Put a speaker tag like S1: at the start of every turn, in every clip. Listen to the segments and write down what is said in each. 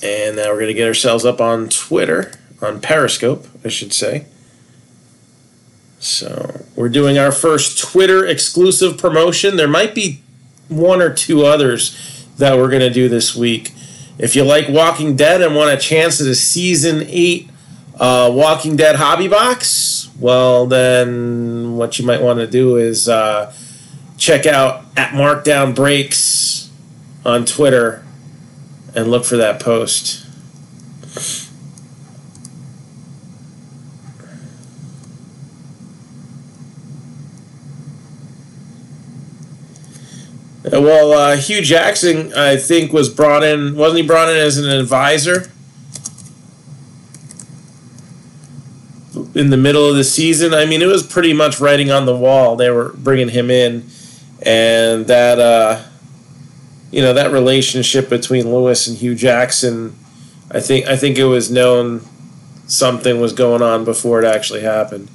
S1: And now we're going to get ourselves up on Twitter, on Periscope, I should say. So we're doing our first Twitter exclusive promotion. There might be one or two others that we're going to do this week. If you like Walking Dead and want a chance at a Season 8 Walking Dead hobby box, well, then what you might want to do is check out at Marc-Down Breaks on Twitter and look for that post. Well, Hugh Jackson, I think, was brought in. Wasn't he brought in as an advisor in the middle of the season? I mean, it was pretty much writing on the wall. They were bringing him in, and that that relationship between Lewis and Hugh Jackson, I think it was known something was going on before it actually happened.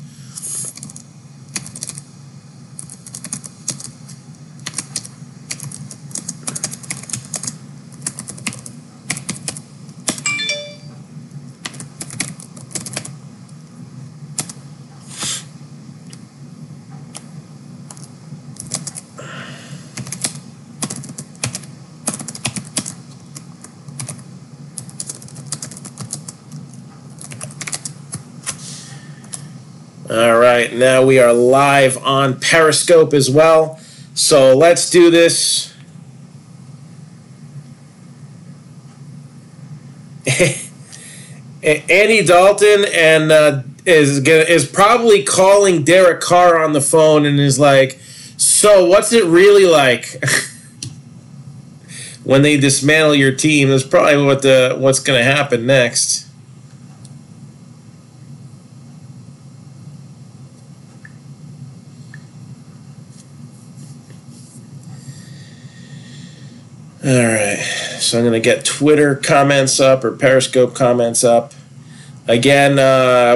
S1: All right, now we are live on Periscope as well. So let's do this. Andy Dalton and is probably calling Derek Carr on the phone and is like, "So what's it really like when they dismantle your team?" That's probably what's going to happen next. All right, so I'm going to get Twitter comments up or Periscope comments up. Again,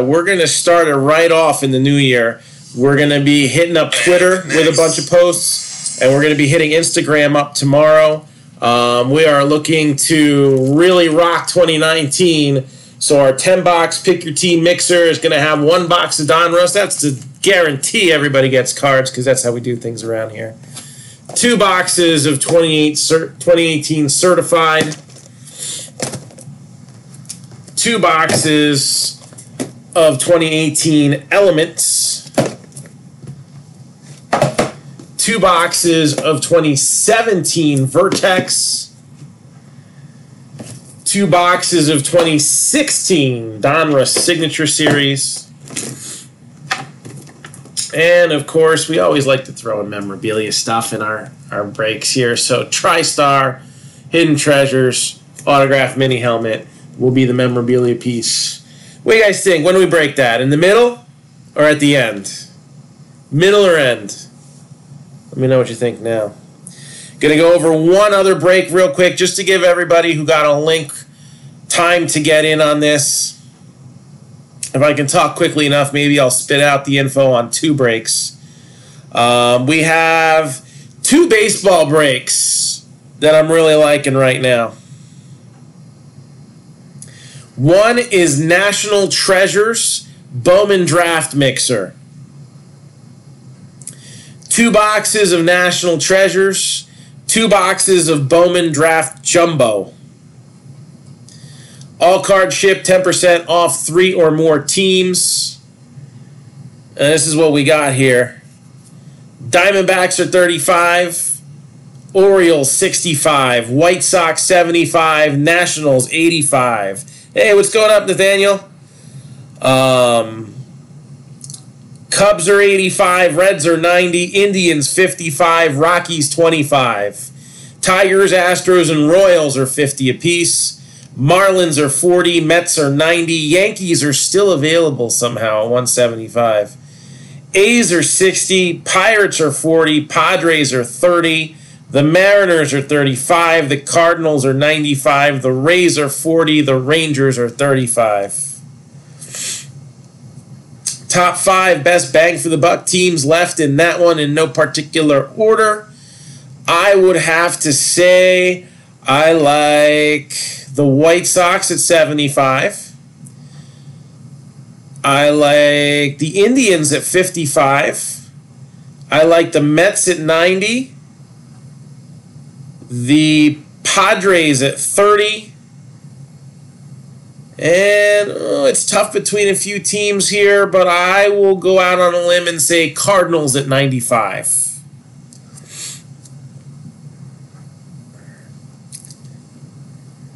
S1: we're going to start it right off in the new year. We're going to be hitting up Twitter with a bunch of posts, and we're going to be hitting Instagram up tomorrow. We are looking to really rock 2019. So our 10-box Pick Your Team mixer is going to have 1 box of Donruss. That's to guarantee everybody gets cards because that's how we do things around here. 2 boxes of 2018 certified. 2 boxes of 2018 elements. 2 boxes of 2017 Vertex. 2 boxes of 2016 Donruss Signature Series. And, of course, we always like to throw in memorabilia stuff in our breaks here. So, TriStar, Hidden Treasures, Autograph Mini Helmet will be the memorabilia piece. What do you guys think? When do we break that? In the middle or at the end? Middle or end? Let me know what you think now. Going to go over one other break real quick just to give everybody who got a link time to get in on this. If I can talk quickly enough, maybe I'll spit out the info on 2 breaks. We have 2 baseball breaks that I'm really liking right now. One is National Treasures Bowman Draft Mixer. 2 boxes of National Treasures, 2 boxes of Bowman Draft Jumbo. All card ship 10% off 3 or more teams. And this is what we got here. Diamondbacks are 35, Orioles 65, White Sox 75, Nationals 85. Hey, what's going up, Nathaniel? Cubs are 85, Reds are 90, Indians 55, Rockies 25. Tigers, Astros, and Royals are 50 apiece. Marlins are 40, Mets are 90, Yankees are still available somehow at 175. A's are 60, Pirates are 40, Padres are 30, the Mariners are 35, the Cardinals are 95, the Rays are 40, the Rangers are 35. Top 5 best bang for the buck teams left in that one in no particular order. I would have to say I like the White Sox at 75. I like the Indians at 55. I like the Mets at 90. The Padres at 30. And it's tough between a few teams here, but I will go out on a limb and say Cardinals at 95.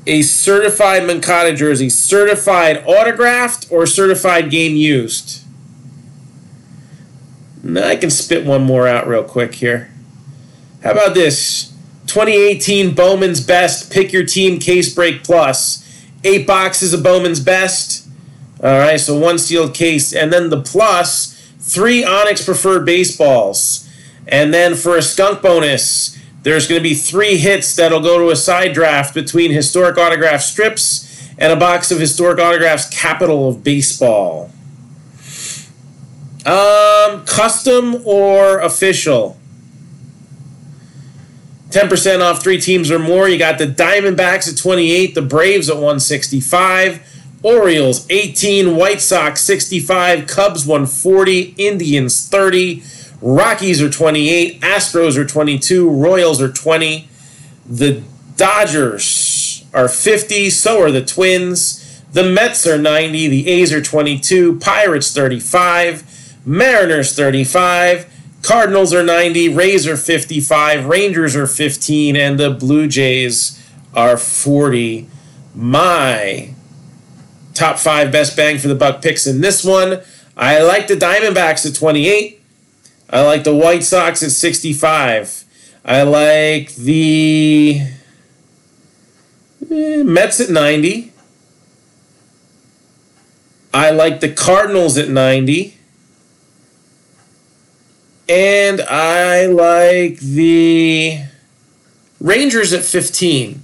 S1: A certified Mancata jersey, certified autographed or certified game used? Now I can spit one more out real quick here. How about this? 2018 Bowman's Best Pick Your Team Case Break Plus. 8 boxes of Bowman's Best. All right, so 1 sealed case. And then the plus, 3 Onyx Preferred Baseballs. And then for a skunk bonus, there's going to be 3 hits that'll go to a side draft between Historic Autograph Strips and a box of Historic Autographs Capital of Baseball. Custom or official? 10% off 3 teams or more. You got the Diamondbacks at 28, the Braves at 165, Orioles 18, White Sox 65, Cubs 140, Indians 30, Rockies are 28, Astros are 22, Royals are 20, the Dodgers are 50, so are the Twins, the Mets are 90, the A's are 22, Pirates 35, Mariners 35, Cardinals are 90, Rays are 55, Rangers are 15, and the Blue Jays are 40. My top 5 best bang for the buck picks in this one. I like the Diamondbacks at 28. I like the White Sox at 65. I like the Mets at 90. I like the Cardinals at 90. And I like the Rangers at 15.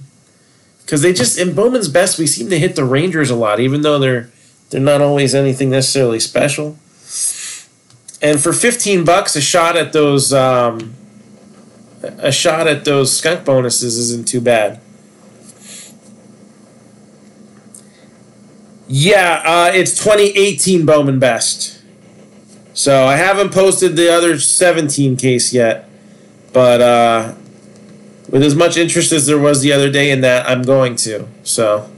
S1: Because they just, in Bowman's Best, we seem to hit the Rangers a lot, even though they're not always anything necessarily special. And for $15, a shot at those skunk bonuses isn't too bad. Yeah, it's 2018 Bowman Best. So I haven't posted the other 17 case yet, but with as much interest as there was the other day in that, I'm going to. So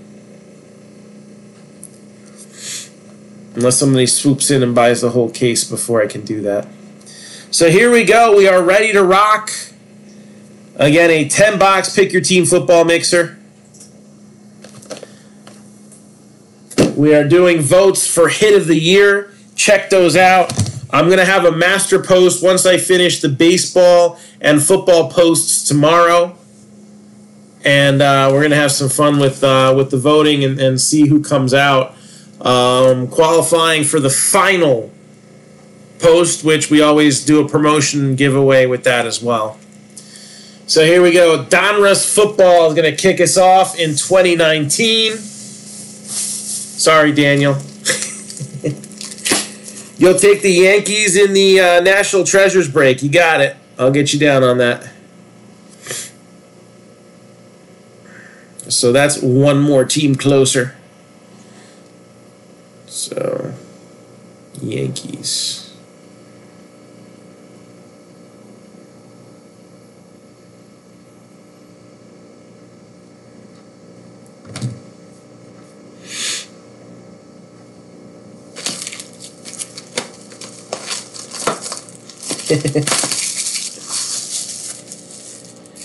S1: unless somebody swoops in and buys the whole case before I can do that. So here we go. We are ready to rock. Again, a 10-box Pick Your Team football mixer. We are doing votes for Hit of the Year. Check those out. I'm going to have a master post once I finish the baseball and football posts tomorrow. And we're going to have some fun with the voting and see who comes out. Qualifying for the final post, which we always do a promotion giveaway with that as well. So here we go. Donruss Football is going to kick us off in 2019. Sorry, Daniel. You'll take the Yankees in the National Treasures break. You got it. I'll get you down on that. So that's one more team closer. So, Yankees.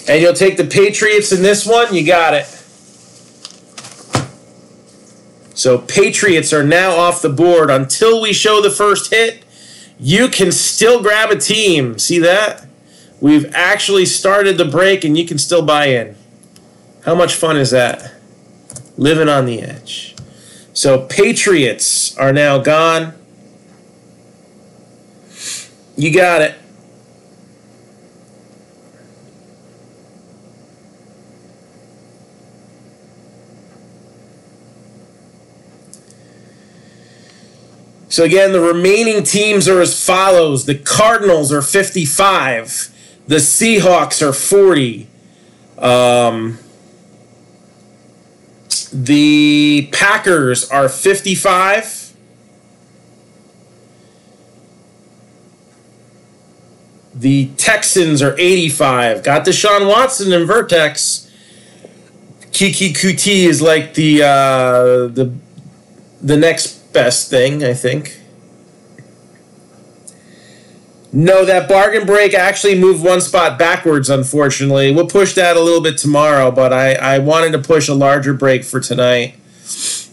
S1: And you'll take the Patriots in this one. You got it. So Patriots are now off the board. Until we show the first hit, you can still grab a team. See that? We've actually started the break and you can still buy in. How much fun is that? Living on the edge. So Patriots are now gone. You got it. So again, the remaining teams are as follows. The Cardinals are 55. The The Packers are 55. The Texans are 85. Got Deshaun Watson and Vertex. Kiki Kuti is like the next best thing, I think. No, that bargain break actually moved one spot backwards, unfortunately. We'll push that a little bit tomorrow, but I wanted to push a larger break for tonight.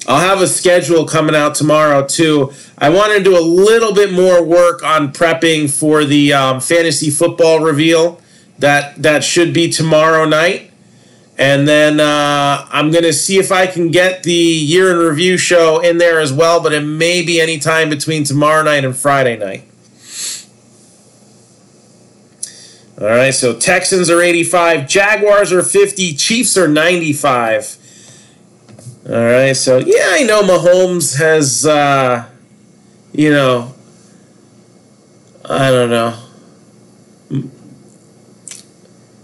S1: I'll have a schedule coming out tomorrow, too. I want to do a little bit more work on prepping for the fantasy football reveal. That should be tomorrow night. And then I'm going to see if I can get the year in review show in there as well, but it may be any time between tomorrow night and Friday night. All right, so Texans are 85, Jaguars are 50, Chiefs are 95. All right, so yeah, I know Mahomes has, you know, I don't know.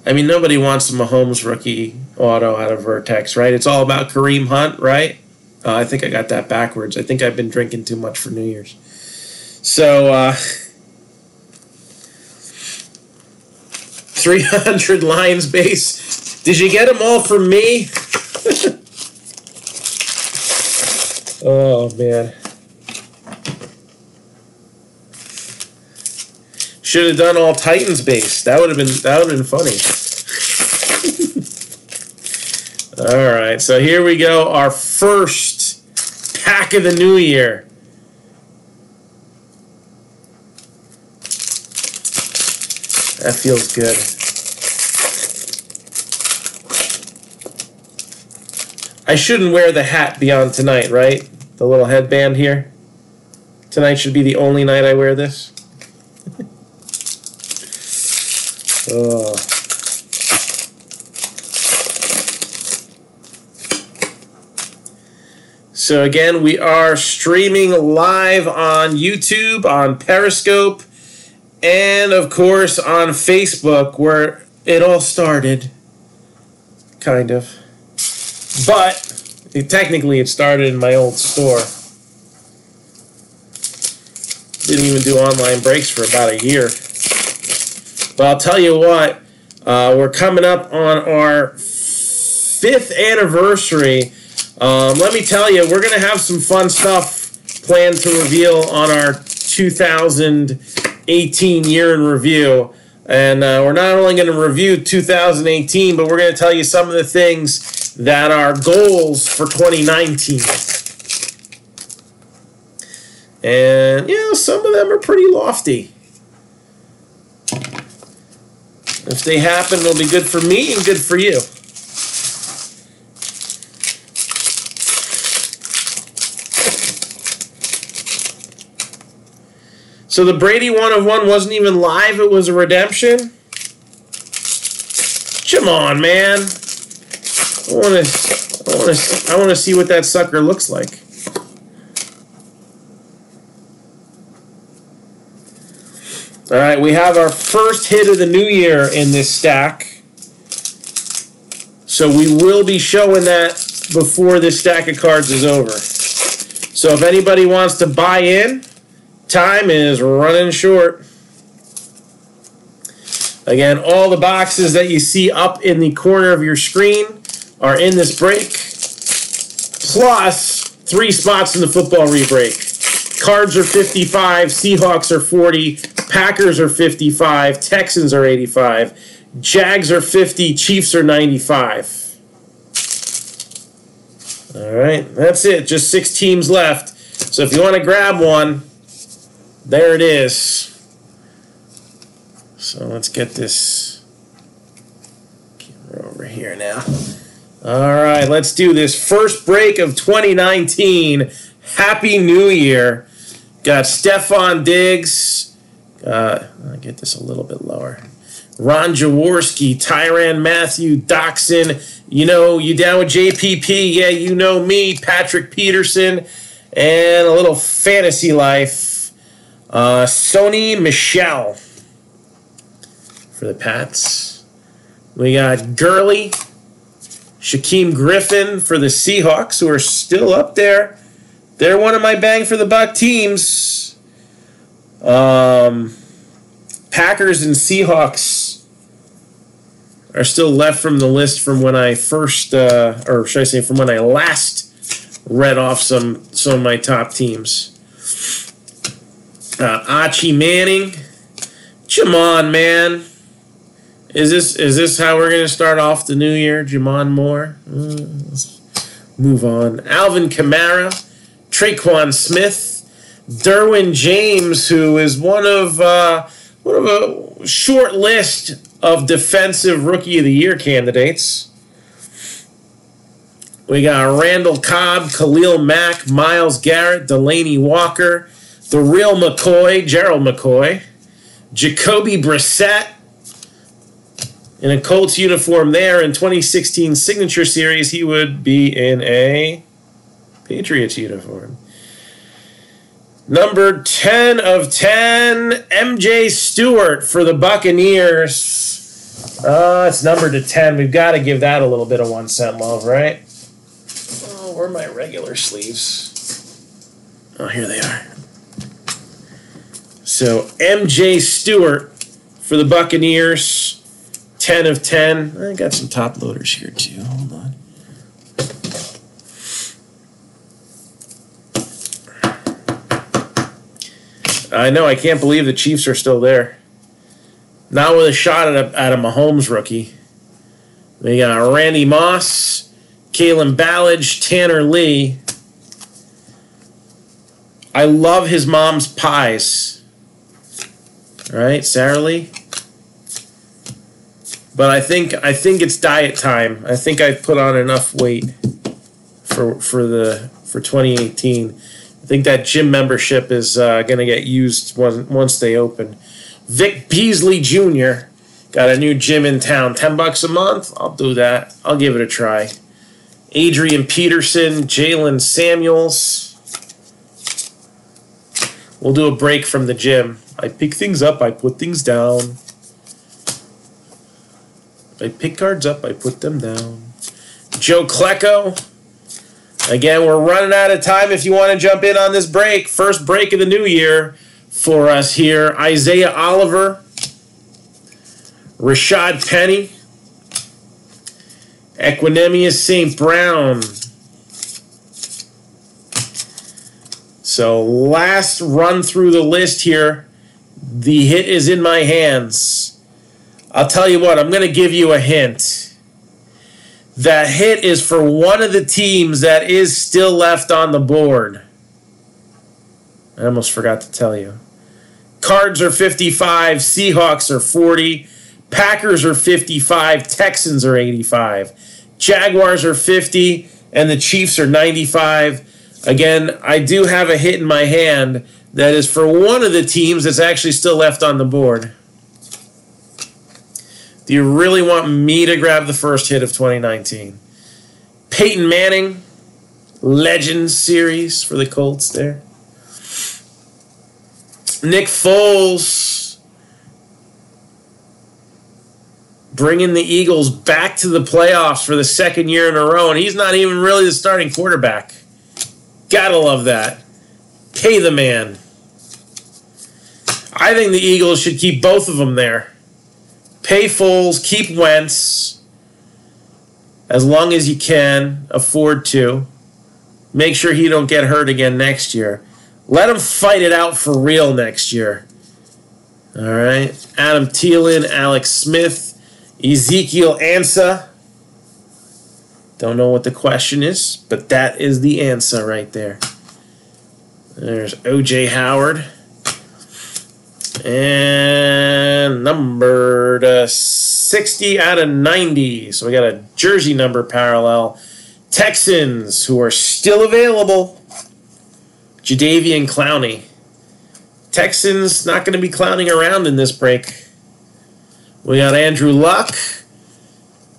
S1: I mean, nobody wants a Mahomes rookie auto out of Vertex, right? It's all about Kareem Hunt, right? I think I got that backwards. I think I've been drinking too much for New Year's. So, 300 Lions base. Did you get them all from me? Oh, man. Should have done all Titans base. That would have been funny. All right, so here we go. Our first pack of the new year. That feels good. I shouldn't wear the hat beyond tonight, right? The little headband here. Tonight should be the only night I wear this. Oh. So again, we are streaming live on YouTube, on Periscope, and of course on Facebook, where it all started, kind of. But technically it started in my old store. Didn't even do online breaks for about a year. But I'll tell you what, we're coming up on our 5th anniversary. Let me tell you, we're going to have some fun stuff planned to reveal on our 2018 year in review. And we're not only going to review 2018, but we're going to tell you some of the things that are goals for 2019. And, you know, some of them are pretty lofty. If they happen, it'll be good for me and good for you. So the Brady 1 of 1 wasn't even live, it was a redemption? Come on, man. I want to see what that sucker looks like. All right, we have our first hit of the new year in this stack. So we will be showing that before this stack of cards is over. So if anybody wants to buy in, time is running short. Again, all the boxes that you see up in the corner of your screen are in this break, plus 3 spots in the football re-break. Cards are 55, Seahawks are 40, Packers are 55, Texans are 85, Jags are 50, Chiefs are 95. All right, that's it. Just 6 teams left. So if you want to grab one, there it is. So let's get this camera over here now. All right, let's do this first break of 2019. Happy New Year. Got Stephon Diggs. I'll get this a little bit lower. Ron Jaworski, Tyrann Mathieu, Doxson. You know, you down with JPP? Yeah, you know me. Patrick Peterson. And a little fantasy life. Sony Michel for the Pats. We got Gurley. Shaquem Griffin for the Seahawks, who are still up there. They're one of my bang for the buck teams. Packers and Seahawks are still left from the list from when I first, or should I say, from when I last read off some of my top teams. Archie Manning. Jamon, man. Is this how we're going to start off the new year? Jamon Moore? Let's move on. Alvin Kamara. Traquan Smith. Derwin James, who is one of a short list of defensive rookie of the year candidates. We got Randall Cobb, Khalil Mack, Myles Garrett, Delaney Walker, the real McCoy, Gerald McCoy, Jacoby Brissett in a Colts uniform there. In 2016 Signature Series, he would be in a Patriots uniform. Number 10 of 10, MJ Stewart for the Buccaneers. It's numbered to 10. We've got to give that a little bit of 1 cent love, right? Oh, where are my regular sleeves? Oh, here they are. So, MJ Stewart for the Buccaneers, 10 of 10. I got some top loaders here, too. Hold on. I know, I can't believe the Chiefs are still there. Not with a shot at a Mahomes rookie. We got Randy Moss, Kalen Ballage, Tanner Lee. I love his mom's pies. All right, Sarah Lee. But I think it's diet time. I think I've put on enough weight for 2018. I think that gym membership is going to get used once they open. Vic Beasley Jr. got a new gym in town. $10 a month? I'll do that. I'll give it a try. Adrian Peterson, Jalen Samuels. We'll do a break from the gym. I pick things up, I put things down. I pick cards up, I put them down. Joe Klecko. Again, we're running out of time if you want to jump in on this break. First break of the new year for us here. Isaiah Oliver. Rashad Penny. Equanimous St. Brown. So last run through the list here. The hit is in my hands. I'll tell you what, I'm going to give you a hint. That hit is for one of the teams that is still left on the board. I almost forgot to tell you. Cards are 55, Seahawks are 40, Packers are 55, Texans are 85, Jaguars are 50, and the Chiefs are 95. Again, I do have a hit in my hand that is for one of the teams that's actually still left on the board. Do you really want me to grab the first hit of 2019? Peyton Manning, Legends Series for the Colts there. Nick Foles, bringing the Eagles back to the playoffs for the second year in a row, and he's not even really the starting quarterback. Gotta love that. Pay the man. I think the Eagles should keep both of them there. Pay Foles, keep Wentz, as long as you can afford to. Make sure he don't get hurt again next year. Let him fight it out for real next year. All right. Adam Thielen, Alex Smith, Ezekiel Ansah. Don't know what the question is, but that is the answer right there. There's O.J. Howard. And numbered 60 out of 90. So we got a jersey number parallel. Texans, who are still available. Jadeveon Clowney. Texans not going to be clowning around in this break. We got Andrew Luck.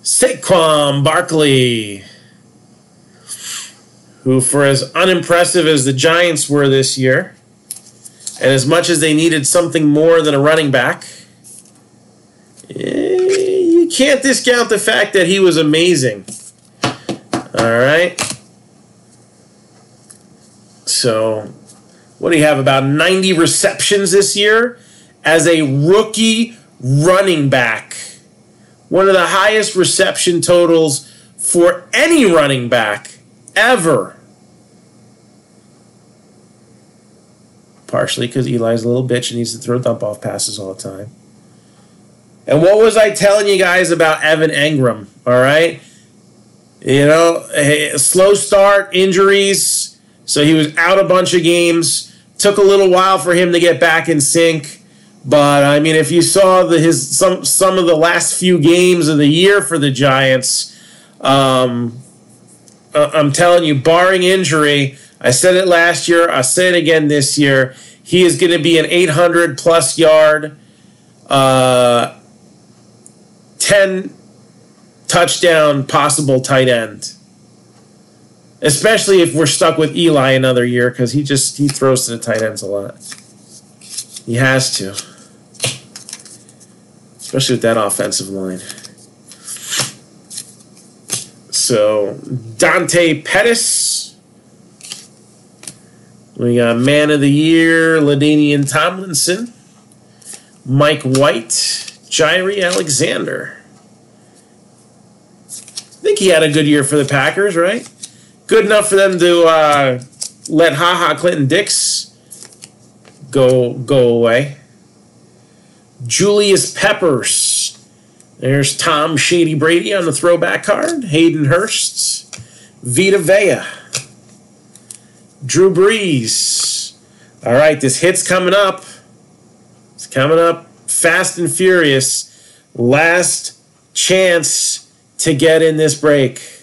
S1: Saquon Barkley, who, for as unimpressive as the Giants were this year, and as much as they needed something more than a running back, you can't discount the fact that he was amazing All right. So, what do you have? About 90 receptions this year as a rookie running back. One of the highest reception totals for any running back ever. Partially because Eli's a little bitch and needs to throw dump-off passes all the time. And what was I telling you guys about Evan Engram, all right? You know, a slow start, injuries, so he was out a bunch of games. Took a little while for him to get back in sync. But, I mean, if you saw some of the last few games of the year for the Giants, I'm telling you, barring injury, I said it last year, I'll say it again this year, he is going to be an 800-plus yard, 10-touchdown possible tight end. Especially if we're stuck with Eli another year, because he throws to the tight ends a lot. He has to. Especially with that offensive line. So, Dante Pettis. We got Man of the Year, LaDainian Tomlinson. Mike White. Jairi Alexander. I think he had a good year for the Packers, right? Good enough for them to let Ha Clinton-Dix go away. Julius Peppers. There's Tom Shady Brady on the throwback card. Hayden Hurst. Vita Vea. Drew Brees. All right, this hit's coming up. It's coming up fast and furious. Last chance to get in this break.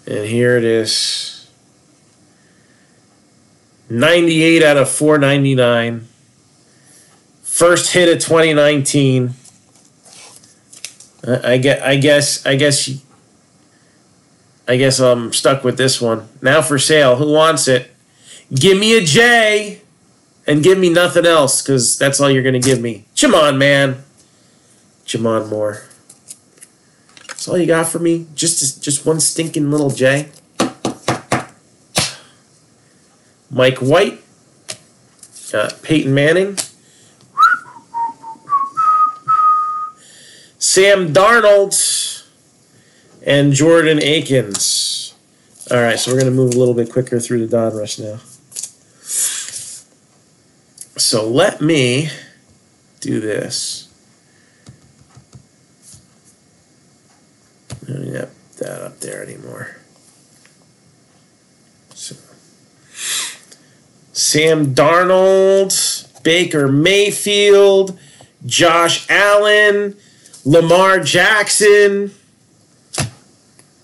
S1: And here it is. 98 out of 499. First hit of 2019. I guess I'm stuck with this one. Now for sale. Who wants it? Give me a J and give me nothing else, because that's all you're going to give me. Come on, man. Jamon Moore. That's all you got for me? Just one stinking little J? Mike White. Peyton Manning. Sam Darnold. And Jordan Akins. All right, so we're going to move a little bit quicker through the Donruss now. So let me do this. I don't have that up there anymore. So, Sam Darnold, Baker Mayfield, Josh Allen, Lamar Jackson.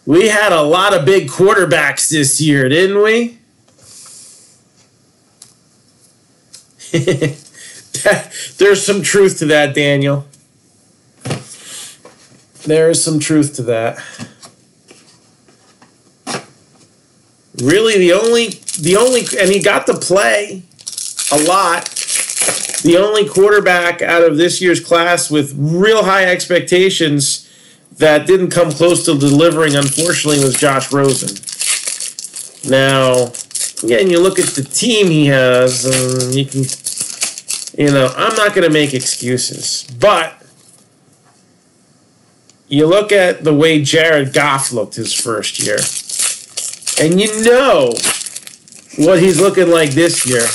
S1: We had a lot of big quarterbacks this year, didn't we? There's some truth to that, Daniel. There is some truth to that. Really, the only, and he got to play a lot. The only quarterback out of this year's class with real high expectations that didn't come close to delivering, unfortunately, was Josh Rosen. Now, again, you look at the team he has, you can, I'm not going to make excuses, but you look at the way Jared Goff looked his first year, and you know what he's looking like this year,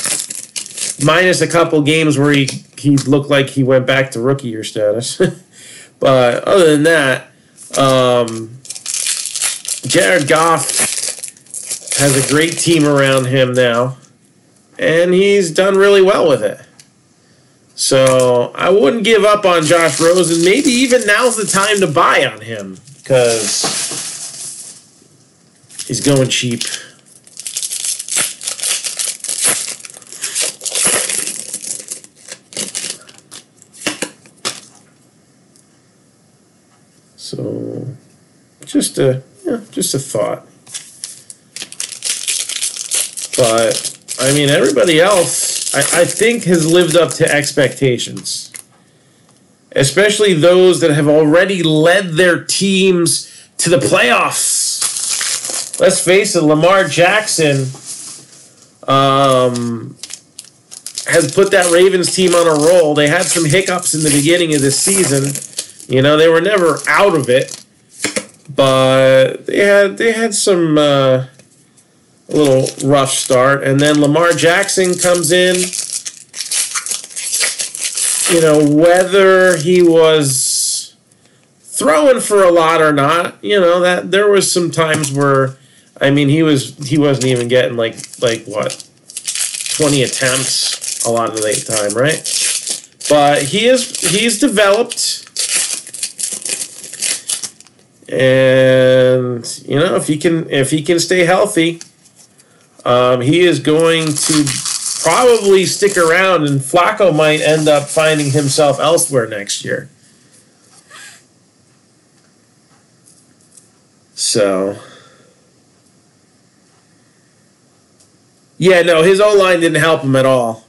S1: minus a couple games where he looked like he went back to rookie year status. But other than that, Jared Goff has a great team around him now, and he's done really well with it. So I wouldn't give up on Josh Rosen. Maybe even now's the time to buy on him, because he's going cheap. So just a thought. But I mean, everybody else, I think has lived up to expectations, especially those that have already led their teams to the playoffs. Let's face it, Lamar Jackson has put that Ravens team on a roll. They had some hiccups in the beginning of the season. You know, they were never out of it, but they had some a little rough start. And then Lamar Jackson comes in. You know, whether he was throwing for a lot or not, you know, that there was some times where, I mean, he wasn't even getting like what, 20 attempts a lot of the time, right? But he's developed, and you know, if he can stay healthy, he is going to probably stick around, and Flacco might end up finding himself elsewhere next year. So, yeah, no, his O-line didn't help him at all.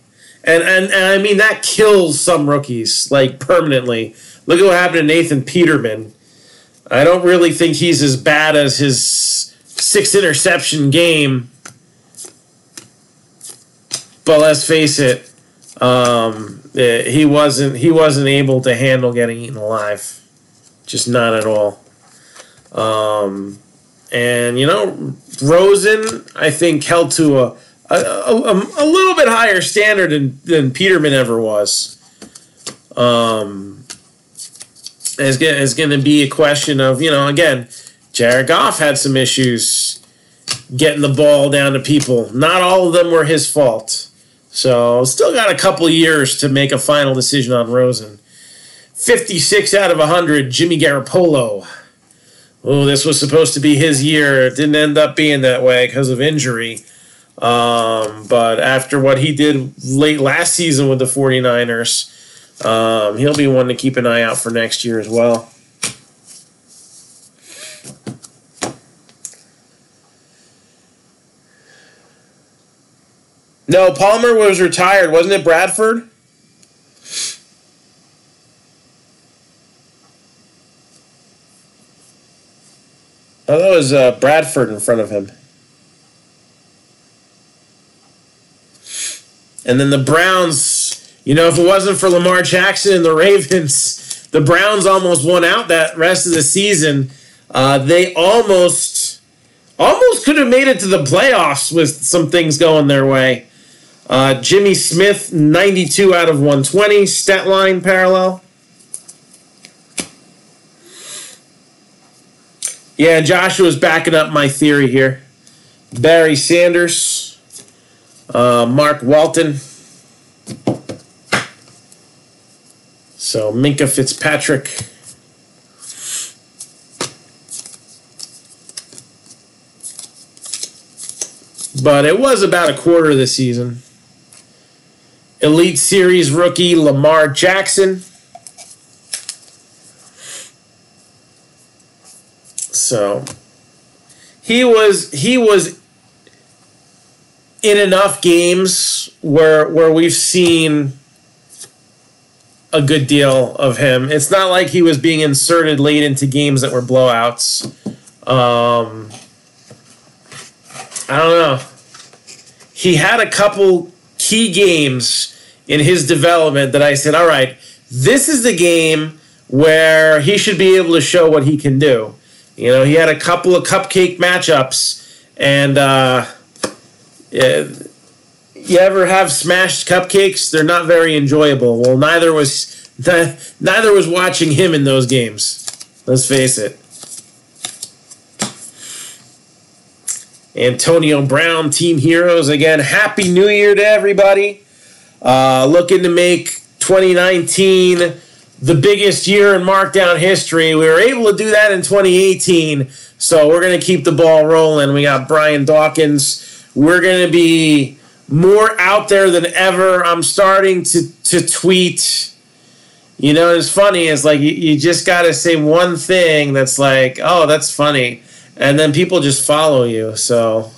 S1: And I mean, that kills some rookies, like, permanently. Look at what happened to Nathan Peterman. I don't really think he's as bad as his 6-interception game. But let's face it, he wasn't able to handle getting eaten alive. Just not at all. And, you know, Rosen, I think, held to a little bit higher standard than Peterman ever was. It's going to be a question of, you know, again, Jared Goff had some issues getting the ball down to people. Not all of them were his fault. So still got a couple years to make a final decision on Rosen. 56 out of 100, Jimmy Garoppolo. Oh, this was supposed to be his year. It didn't end up being that way because of injury. But after what he did late last season with the 49ers, he'll be one to keep an eye out for next year as well. No, Palmer was retired. Wasn't it Bradford? Oh, that was Bradford in front of him. And then the Browns, you know, if it wasn't for Lamar Jackson and the Ravens, the Browns almost won out that rest of the season. They almost could have made it to the playoffs with some things going their way. Jimmy Smith, 92 out of 120, stat line parallel. Yeah, Joshua's backing up my theory here. Barry Sanders, Mark Walton. So Minka Fitzpatrick. But it was about a quarter of the season. Elite Series rookie Lamar Jackson. So he was in enough games where we've seen a good deal of him. It's not like he was being inserted late into games that were blowouts. I don't know. He had a couple key games in his development that I said, all right, this is the game where he should be able to show what he can do. You know, he had a couple of cupcake matchups, and you ever have smashed cupcakes? They're not very enjoyable. Well, neither was watching him in those games. Let's face it. Antonio Brown, Team Heroes. Again, Happy New Year to everybody. Looking to make 2019 the biggest year in Marc-Down history. We were able to do that in 2018, so we're going to keep the ball rolling. We got Brian Dawkins. We're going to be more out there than ever. I'm starting to tweet. You know, it's funny. It's like you just got to say one thing that's like, oh, that's funny. And then people just follow you. So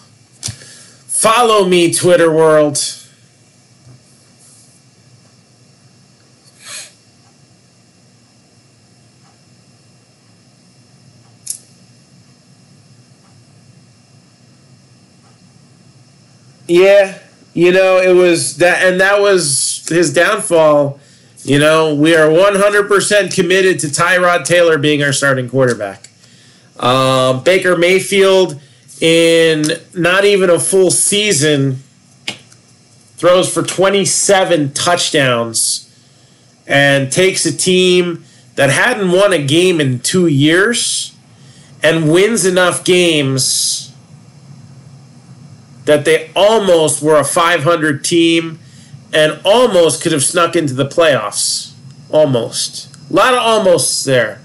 S1: follow me, Twitter world. Yeah, it was that, and that was his downfall. We are 100% committed to Tyrod Taylor being our starting quarterback. Baker Mayfield, in not even a full season, throws for 27 touchdowns and takes a team that hadn't won a game in 2 years and wins enough games that they almost were a 500 team and almost could have snuck into the playoffs. Almost. A lot of almosts there.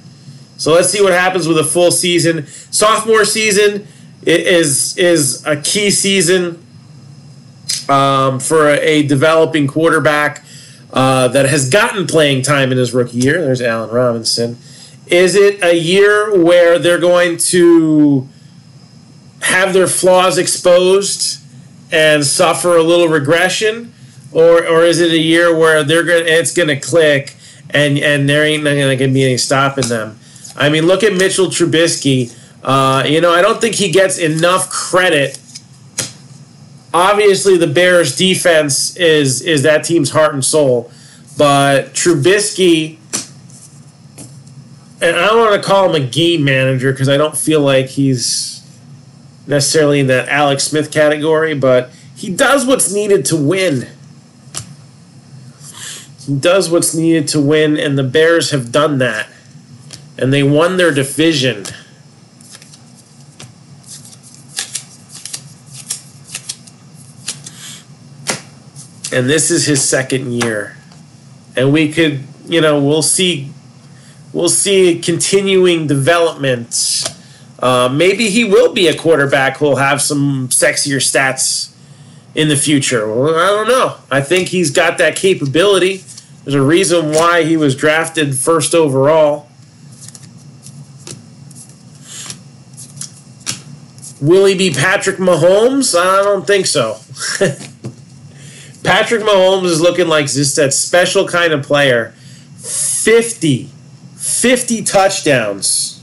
S1: So let's see what happens with a full season. Sophomore season is a key season for a developing quarterback that has gotten playing time in his rookie year. There's Allen Robinson. Is it a year where they're going to have their flaws exposed and suffer a little regression, or is it a year where it's gonna click and there ain't gonna be any stopping them? I mean, look at Mitchell Trubisky. I don't think he gets enough credit. Obviously, the Bears' defense is that team's heart and soul, but Trubisky, and I don't want to call him a game manager because I don't feel like he's necessarily in that Alex Smith category, but he does what's needed to win. He does what's needed to win, and the Bears have done that. And they won their division. And this is his second year. And we could, we'll see continuing development. Maybe he will be a quarterback who'll have some sexier stats in the future. Well, I don't know. I think he's got that capability. There's a reason why he was drafted first overall. Will he be Patrick Mahomes? I don't think so. Patrick Mahomes is looking like just that special kind of player. 50 touchdowns.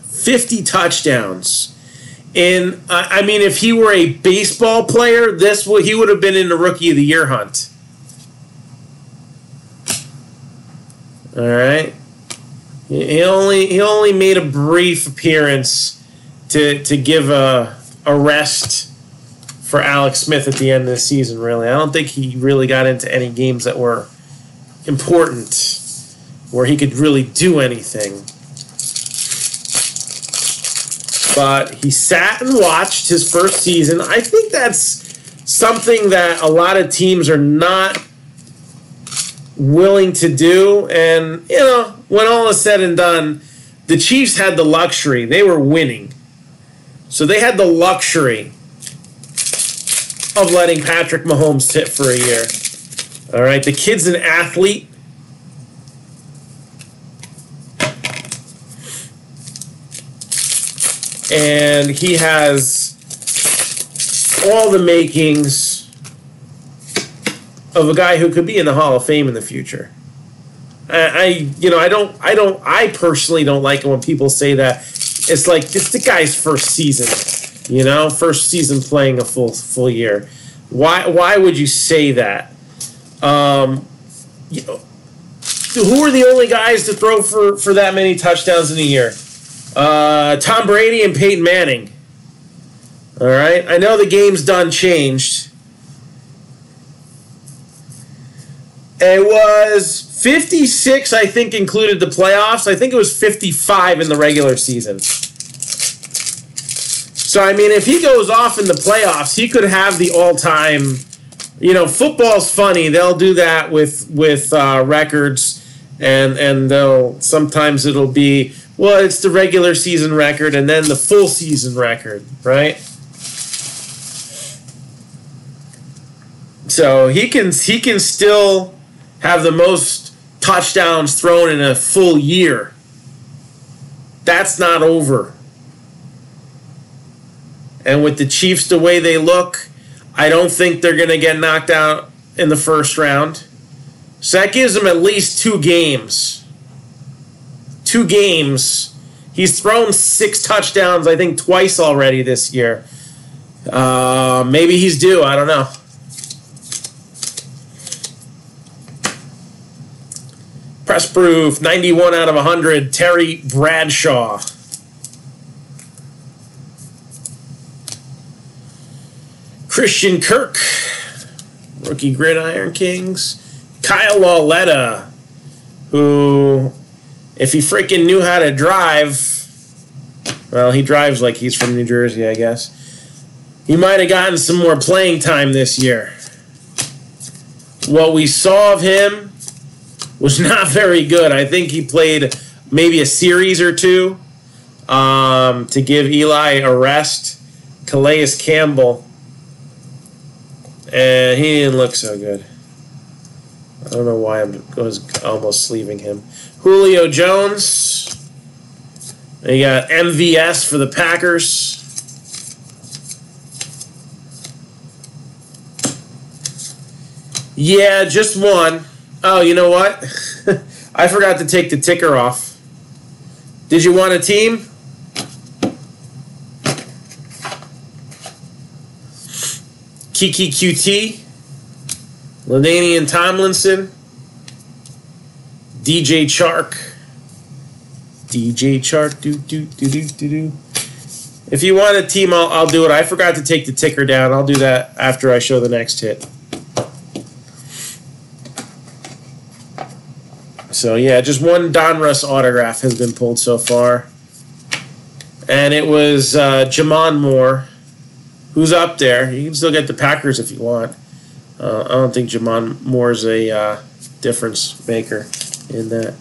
S1: 50 touchdowns. And if he were a baseball player, he would have been in the Rookie of the Year hunt. All right. He only made a brief appearance to give a rest for Alex Smith at the end of the season. Really, I don't think he really got into any games that were important, where he could really do anything. But he sat and watched his first season. I think that's something that a lot of teams are not willing to do. And, when all is said and done, the Chiefs had the luxury. They were winning. So they had the luxury of letting Patrick Mahomes sit for a year. All right, the kid's an athlete. And he has all the makings of a guy who could be in the Hall of Fame in the future. I personally don't like it when people say that. It's like it's the guy's first season, first season playing a full year. Why would you say that? Who are the only guys to throw for that many touchdowns in a year? Tom Brady and Peyton Manning. All right, I know the game's done changed. It was 56, I think, included the playoffs. I think it was 55 in the regular season. So, if he goes off in the playoffs, he could have the all-time... football's funny. They'll do that with records, and sometimes it'll be, well, it's the regular season record and then the full season record, right? So he can still have the most touchdowns thrown in a full year. That's not over. And with the Chiefs the way they look, I don't think they're going to get knocked out in the first round. So that gives them at least 2 games. 2 games He's thrown 6 touchdowns, I think, twice already this year. Maybe he's due. I don't know. Press proof, 91 out of 100, Terry Bradshaw. Christian Kirk, rookie Gridiron Kings. Kyle Lauletta, who, if he freaking knew how to drive, well, he drives like he's from New Jersey, I guess. He might have gotten some more playing time this year. What we saw of him was not very good. I think he played maybe a series or two to give Eli a rest. Calais Campbell. And he didn't look so good. I don't know why I was almost sleeving him. Julio Jones. You got MVS for the Packers. Yeah, just one. Oh, you know what? I forgot to take the ticker off. Did you want a team? Kiki QT, LaDainian Tomlinson, DJ Chark. If you want a team, I'll do it. I forgot to take the ticker down. I'll do that after I show the next hit. So, yeah, just one Donruss autograph has been pulled so far. And it was Jamon Moore, who's up there. You can still get the Packers if you want. I don't think Jamon Moore's a difference maker in that.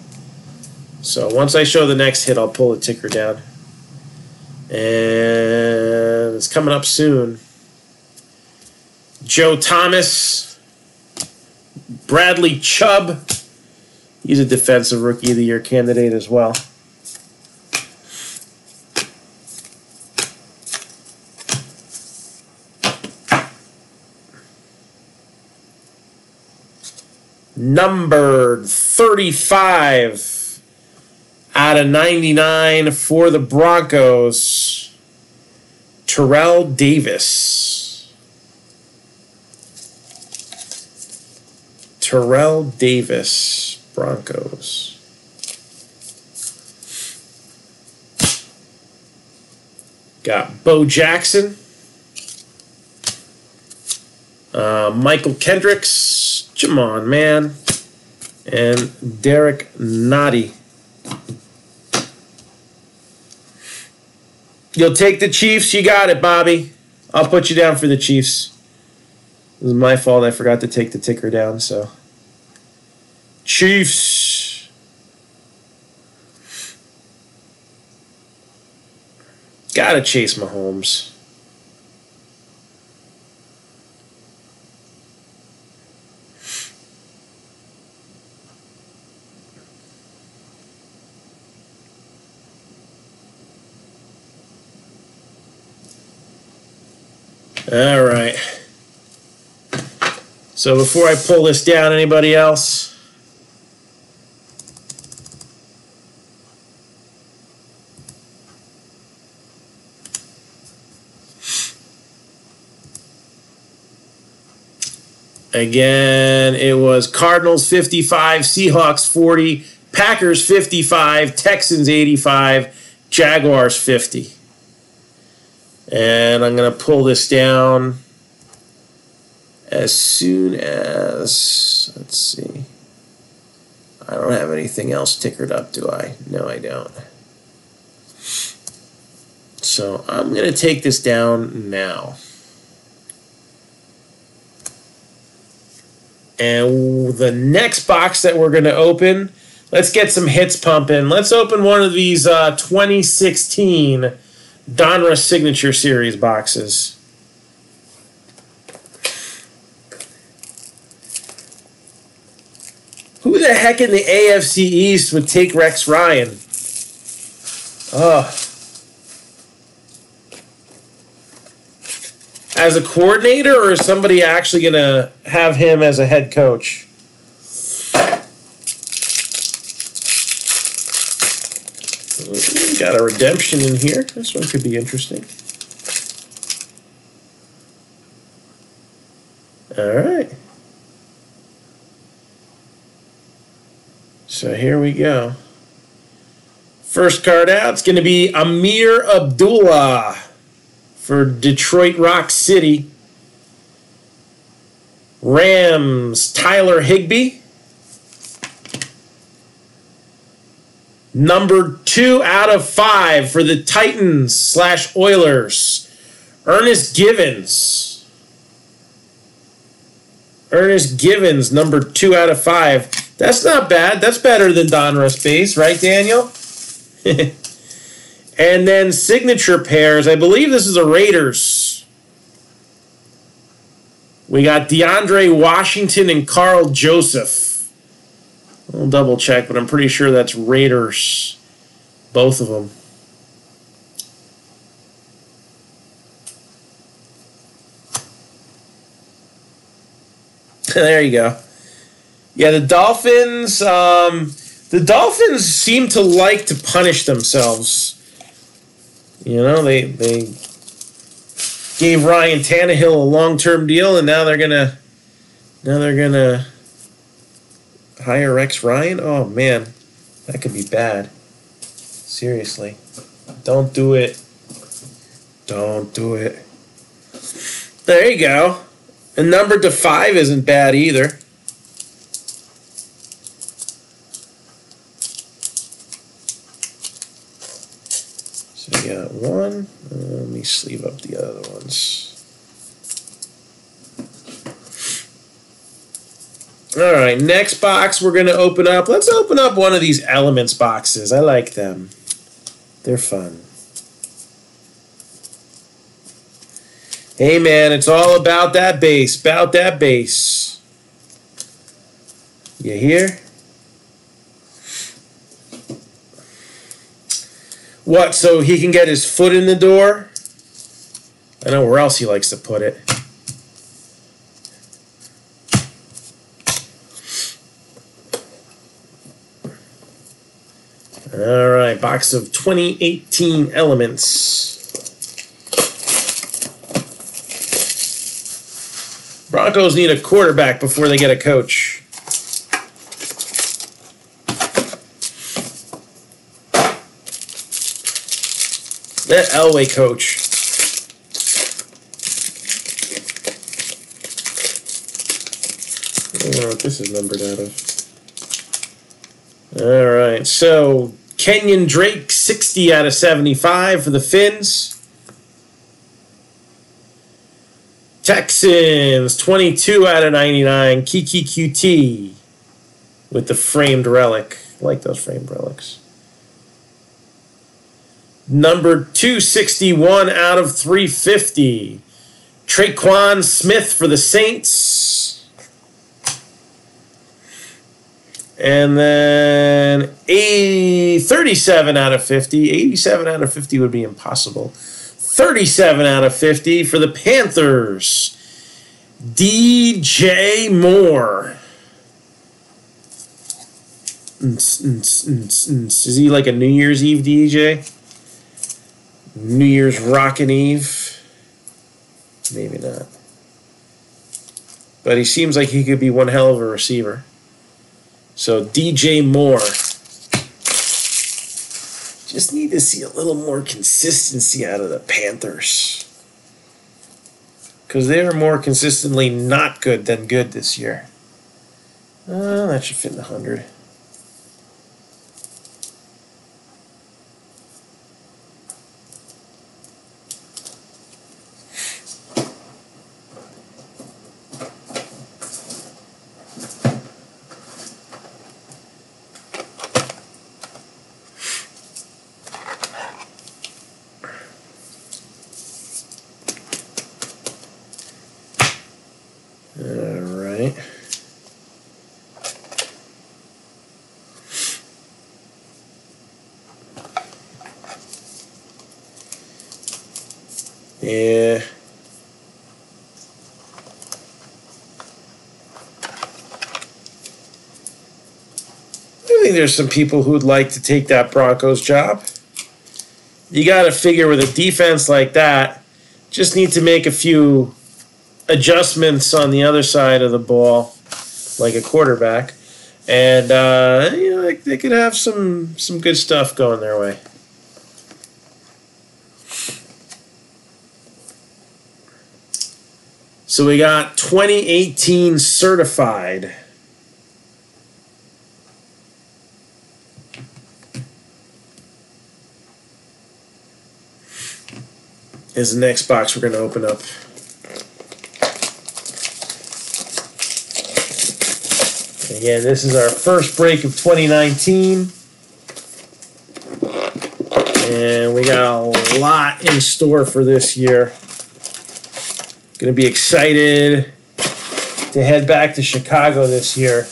S1: So once I show the next hit, I'll pull the ticker down. And it's coming up soon. Joe Thomas. Bradley Chubb. He's a Defensive Rookie of the Year candidate as well. Numbered 35 out of 99 for the Broncos, Terrell Davis. Terrell Davis, Broncos. Got Bo Jackson, Michael Kendricks, come on, man, and Derek Nottie. You'll take the Chiefs? You got it, Bobby. I'll put you down for the Chiefs. It was my fault. I forgot to take the ticker down, so. Chiefs. Gotta chase Mahomes. All right. So before I pull this down, anybody else? Again, it was Cardinals 55, Seahawks 40, Packers 55, Texans 85, Jaguars 50. And I'm going to pull this down as soon as, let's see. I don't have anything else tickered up, do I? No, I don't. So I'm going to take this down now. And the next box that we're going to open, let's get some hits pumping. Let's open one of these 2016 Donruss Signature Series boxes. Who the heck in the AFC East would take Rex Ryan? As a coordinator, or is somebody actually going to have him as a head coach? Got a redemption in here. This one could be interesting. All right. So here we go. First card out, it's going to be Amir Abdullah for Detroit Rock City. Rams, Tyler Higbee. Number 2 out of 5 for the Titans / Oilers, Ernest Givens. Ernest Givens, number 2 out of 5. That's not bad. That's better than Donruss base, right, Daniel? And then signature pairs. I believe this is a Raiders. We got DeAndre Washington and Carl Joseph. I'll double check, but I'm pretty sure that's Raiders. Both of them. There you go. Yeah, the Dolphins. The Dolphins seem to like to punish themselves. You know, they gave Ryan Tannehill a long-term deal, and now they're gonna hire Rex Ryan. Oh man, that could be bad. Seriously, don't do it. Don't do it. There you go. And number to 5 isn't bad either. So we got one. Let me sleeve up the other ones. All right, next box we're going to open up. Let's open up one of these Elements boxes. I like them. They're fun. Hey, man, it's all about that base. About that base. You hear? What, so he can get his foot in the door? I know where else he likes to put it. All right, box of 2018 Elements. Broncos need a quarterback before they get a coach. That Elway coach. I don't know what this is numbered out of. All right, so Kenyon Drake, 60 out of 75 for the Finns. Texans, 22 out of 99. Kiki QT with the framed relic. I like those framed relics. Number 261 out of 350. Traquan Smith for the Saints. And then 37 out of 50. 87 out of 50 would be impossible. 37 out of 50 for the Panthers. DJ Moore. Is he like a New Year's Eve DJ? New Year's Rockin' Eve? Maybe not. But he seems like he could be one hell of a receiver. So DJ Moore. Just need to see a little more consistency out of the Panthers. Because they are more consistently not good than good this year. That should fit in the 100. Yeah. I think there's some people who would like to take that Broncos job. you got to figure with a defense like that, just need to make a few adjustments on the other side of the ball, like a quarterback, and they could have some good stuff going their way. So we got 2018 certified. Is the next box we're going to open up. Again, this is our first break of 2019. And we got a lot in store for this year. Going to be excited to head back to Chicago this year.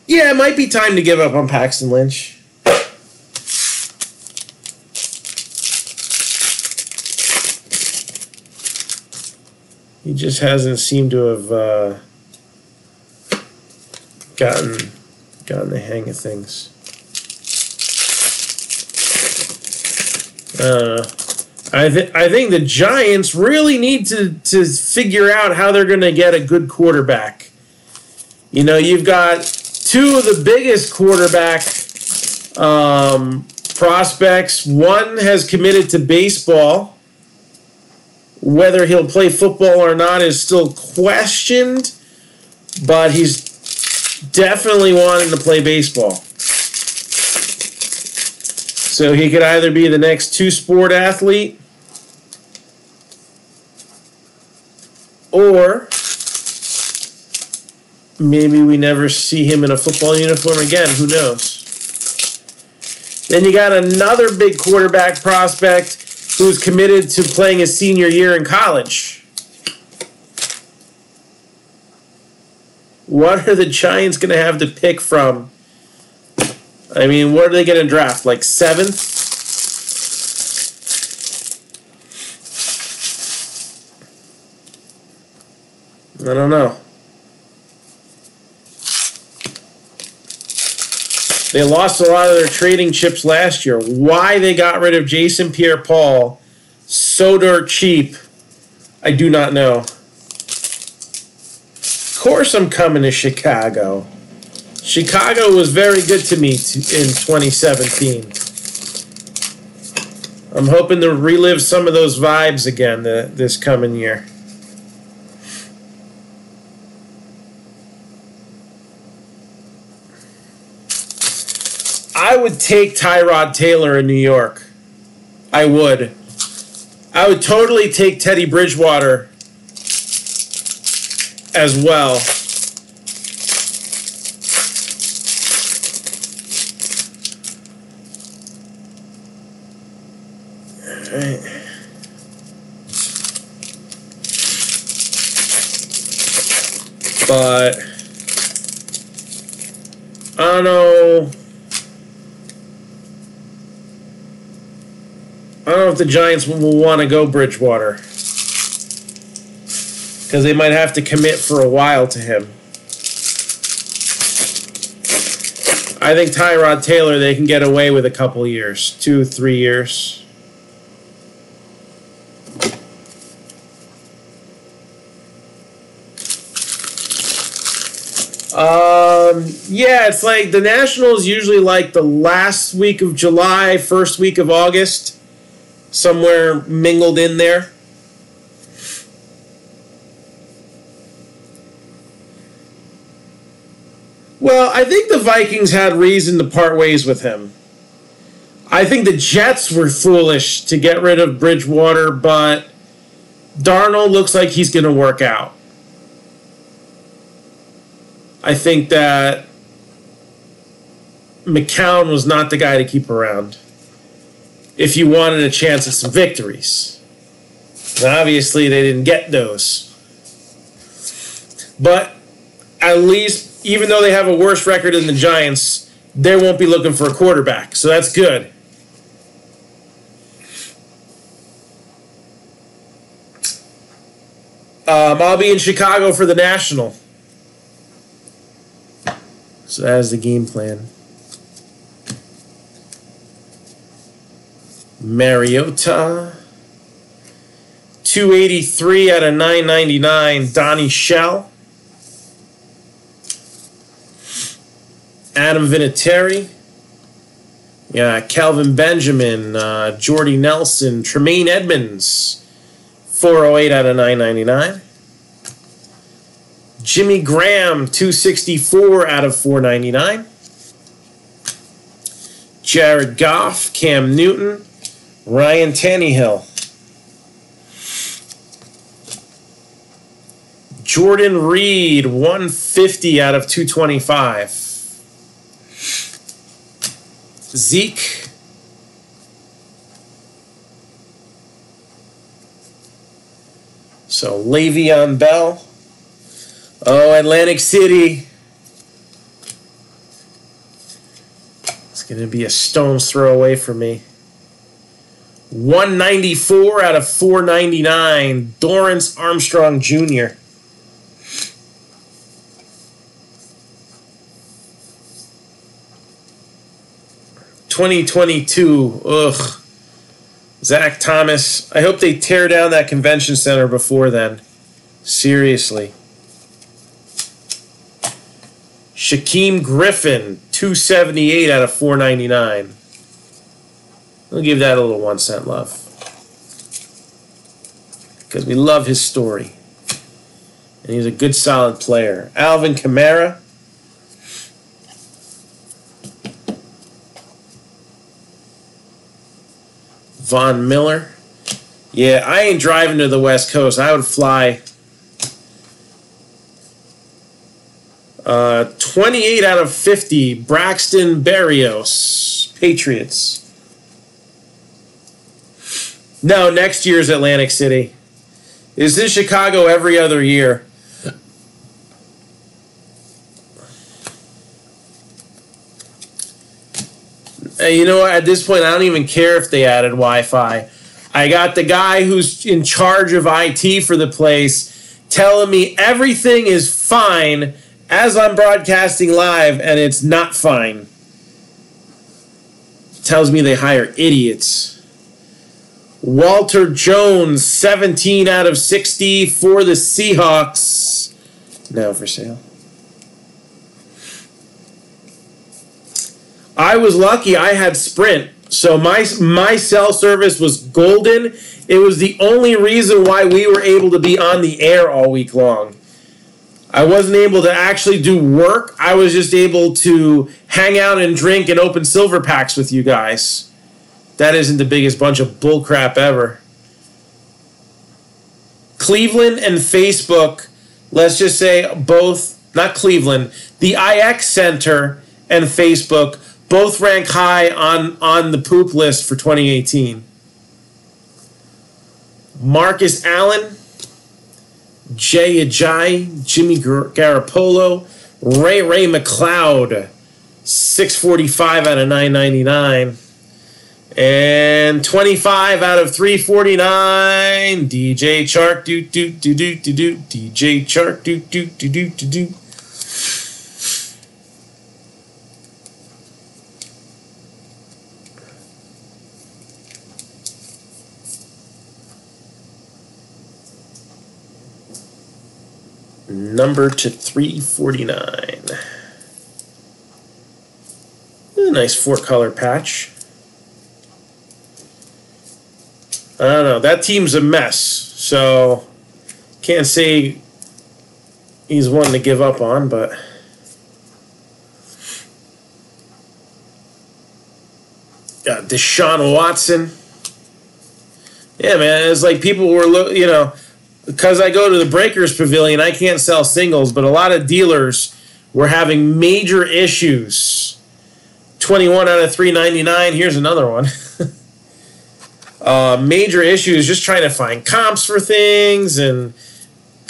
S1: Yeah, it might be time to give up on Paxton Lynch. He just hasn't seemed to have gotten the hang of things. I think the Giants really need to figure out how they're going to get a good quarterback. You know, you've got two of the biggest quarterback prospects. One has committed to baseball. Whether he'll play football or not is still questioned, but he's definitely wanting to play baseball. So he could either be the next two-sport athlete or maybe we never see him in a football uniform again. Who knows? Then you got another big quarterback prospect who's committed to playing his senior year in college. What are the Giants going to have to pick from? I mean, what are they going to draft? Like 7th? I don't know. They lost a lot of their trading chips last year. Why they got rid of Jason Pierre-Paul so dirt cheap, I do not know. Of course I'm coming to Chicago. Chicago was very good to me in 2017. I'm hoping to relive some of those vibes again this coming year. I would take Tyrod Taylor in New York. I would. I would totally take Teddy Bridgewater as well. All right. But I don't know. I don't know if the Giants will want to go Bridgewater because they might have to commit for a while to him. I think Tyrod Taylor, they can get away with a couple years, 2-3 years. Yeah, it's like the Nationals usually like the last week of July, first week of August. Somewhere mingled in there. Well, I think the Vikings had reason to part ways with him. I think the Jets were foolish to get rid of Bridgewater, but Darnold looks like he's going to work out. I think that McCown was not the guy to keep around if you wanted a chance at some victories. And obviously, they didn't get those. But at least, even though they have a worse record than the Giants, they won't be looking for a quarterback. So that's good. I'll be in Chicago for the National. So that is the game plan. Mariota. 283 out of 999, Donnie Shell. Adam Vinatieri. Yeah, Calvin Benjamin, Jordy Nelson, Tremaine Edmonds. 408 out of 999. Jimmy Graham, 264 out of 499. Jared Goff, Cam Newton, Ryan Tannehill. Jordan Reed, 150 out of 225. Zeke. So Le'Veon Bell. Oh, Atlantic City. It's going to be a stone's throw away for me. 194 out of 499, Dorrance Armstrong Jr. '22. Ugh. Zach Thomas. I hope they tear down that convention center before then. Seriously. Shaquem Griffin, 278 out of 499. We'll give that a little 1 cent love. Because we love his story. And he's a good, solid player. Alvin Kamara. Von Miller. Yeah, I ain't driving to the West Coast. I would fly. 28 out of 50, Braxton Berrios, Patriots. No, next year's Atlantic City. Is this Chicago every other year? You know what? At this point, I don't even care if they added Wi-Fi. I got the guy who's in charge of IT for the place telling me everything is fine as I'm broadcasting live, and it's not fine. Tells me they hire idiots. Walter Jones, 17 out of 60 for the Seahawks. Now for sale. I was lucky I had Sprint, so my cell service was golden. It was the only reason why we were able to be on the air all week long. I wasn't able to actually do work. I was just able to hang out and drink and open silver packs with you guys. That isn't the biggest bunch of bullcrap ever. Cleveland and Facebook, let's just say both, not Cleveland, the IX Center and Facebook both rank high on the poop list for 2018. Marcus Allen, Jay Ajayi, Jimmy Garoppolo, Ray McLeod, 645 out of 999. And 25 out of 349, DJ Chark, DJ Chark, Number to 349. A nice 4-color patch. I don't know. That team's a mess, so can't say he's one to give up on, but got Deshaun Watson. Yeah, man, it's like people were, you know, because I go to the Breakers Pavilion, I can't sell singles, but a lot of dealers were having major issues. 21 out of 399. Here's another one. Major issues just trying to find comps for things, and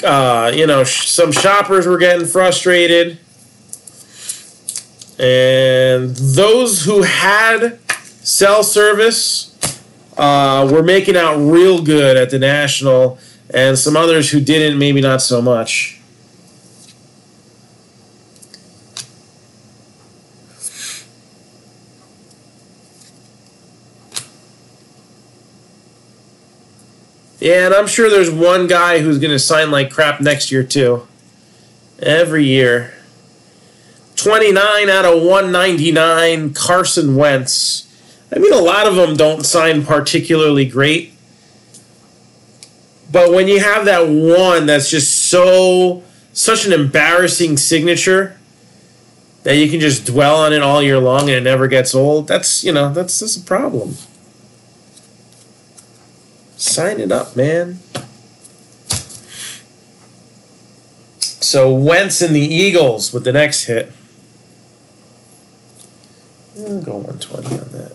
S1: you know, some shoppers were getting frustrated, and those who had cell service were making out real good at the National. And some others who didn't, maybe not so much. Yeah, and I'm sure there's one guy who's going to sign like crap next year, too. Every year. 29 out of 199, Carson Wentz. I mean, a lot of them don't sign particularly great. But when you have that one that's just such an embarrassing signature that you can just dwell on it all year long and it never gets old, that's a problem. Sign it up, man. So Wentz and the Eagles with the next hit. I'll go 120 on that.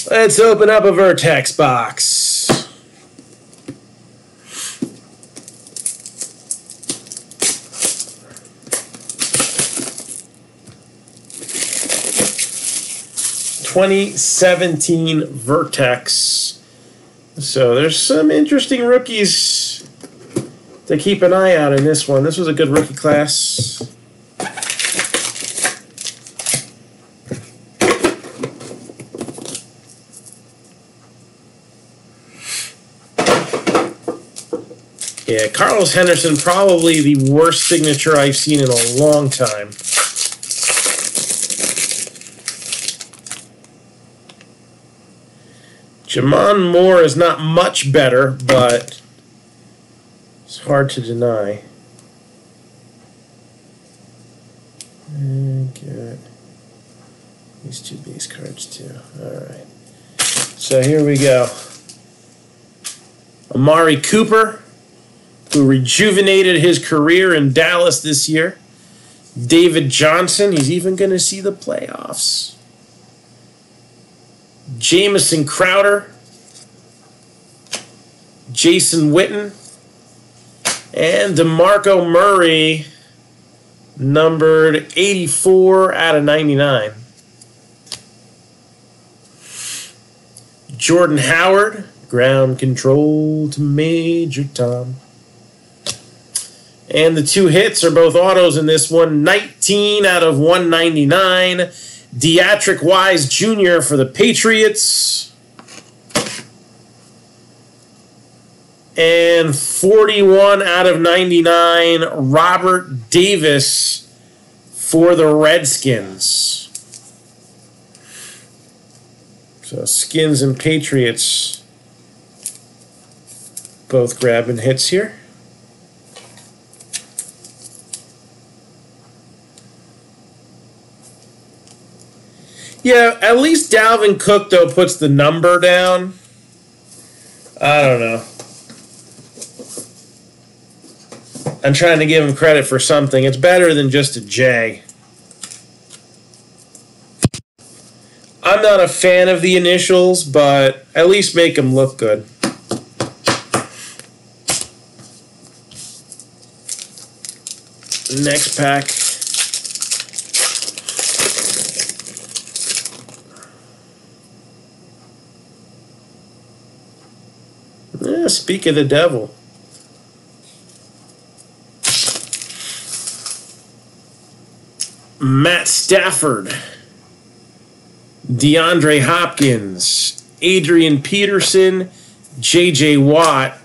S1: Let's open up a Vertex box. (2017) Vertex. So there's some interesting rookies to keep an eye out in this one. This was a good rookie class. Yeah, Carlos Henderson, probably the worst signature I've seen in a long time. Jamon Moore is not much better, but it's hard to deny. And get these two base cards too. All right. So here we go. Amari Cooper, who rejuvenated his career in Dallas this year. David Johnson, he's even going to see the playoffs. Jamison Crowder, Jason Witten, and DeMarco Murray, numbered 84 out of 99. Jordan Howard, ground control to Major Tom. And the two hits are both autos in this one. 19 out of 199. Deatrick Wise Jr. for the Patriots. And 41 out of 99, Robert Davis for the Redskins. So Skins and Patriots both grabbing hits here. Yeah, at least Dalvin Cook, though, puts the number down. I don't know. I'm trying to give him credit for something. It's better than just a J. I'm not a fan of the initials, but at least make them look good. Next pack. Yeah, speak of the devil. Matt Stafford, DeAndre Hopkins, Adrian Peterson, J.J. Watt.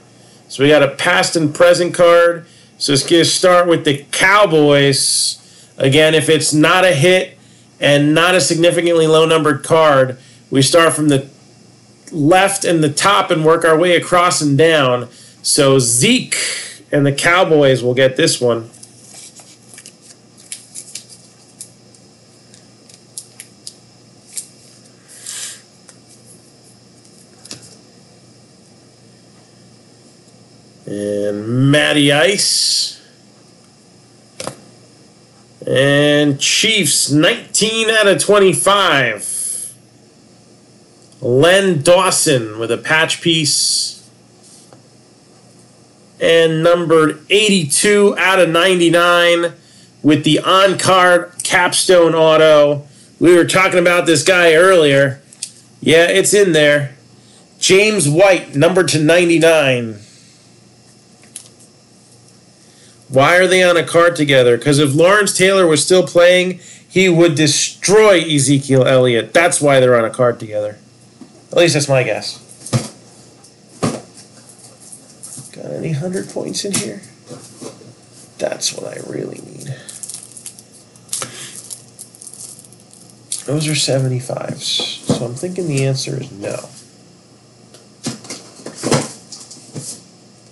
S1: So we got a past and present card. So let's get start with the Cowboys. Again, if it's not a hit and not a significantly low numbered card, we start from the left and the top and work our way across and down. So Zeke and the Cowboys will get this one. And Matty Ice. And Chiefs, 19 out of 25. Len Dawson with a patch piece. And numbered 82 out of 99 with the on-card capstone auto. We were talking about this guy earlier. Yeah, it's in there. James White, numbered to 99. Why are they on a card together? Because if Lawrence Taylor was still playing, he would destroy Ezekiel Elliott. That's why they're on a card together. At least that's my guess. Got any 100 points in here? That's what I really need. Those are 75s. So I'm thinking the answer is no.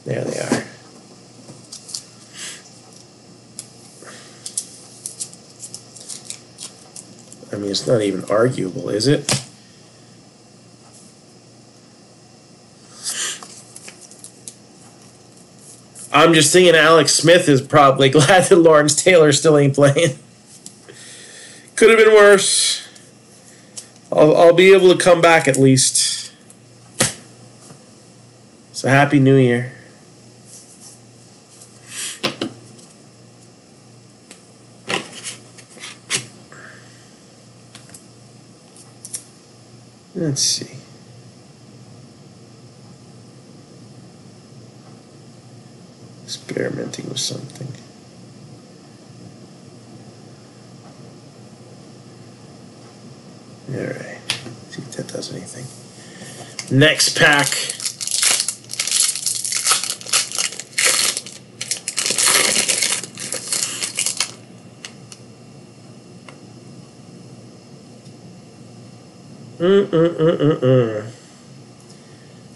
S1: There they are. I mean, it's not even arguable, is it? I'm just thinking Alex Smith is probably glad that Lawrence Taylor still ain't playing. Could have been worse. I'll be able to come back at least. So Happy New Year. Let's see. Experimenting with something. All right. See if that does anything. Next pack.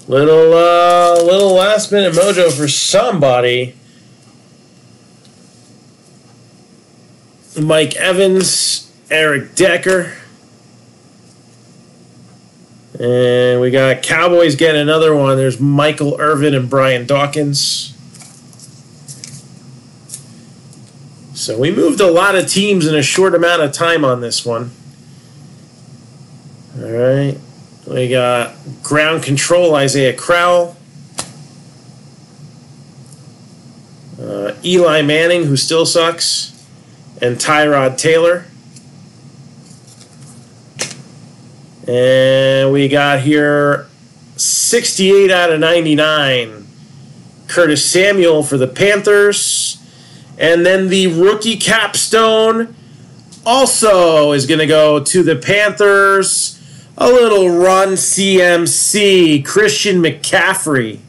S1: Little last minute mojo for somebody. Mike Evans, Eric Decker. And we got Cowboys getting another one. There's Michael Irvin and Brian Dawkins. So we moved a lot of teams in a short amount of time on this one. All right. We got ground control, Isaiah Crowell. Eli Manning, who still sucks. And Tyrod Taylor. And we got here 68 out of 99. Curtis Samuel for the Panthers. And then the rookie capstone also is going to go to the Panthers. A little run CMC, Christian McCaffrey.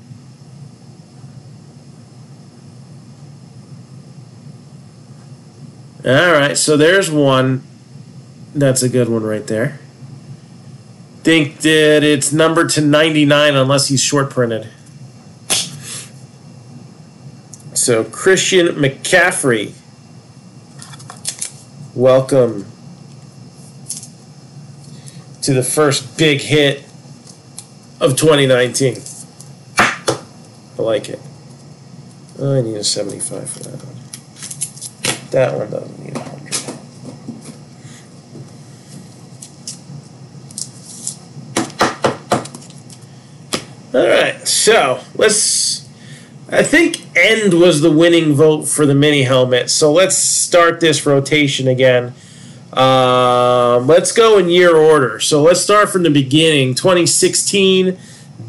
S1: All right, so there's one. That's a good one right there. Think that it's numbered to 99 unless he's short printed. So Christian McCaffrey, welcome to the first big hit of 2019. I like it. Oh, I need a 75 for that one. That one doesn't need 100. All right, so I think End was the winning vote for the mini helmet. So let's start this rotation again. Let's go in year order. So let's start from the beginning. 2016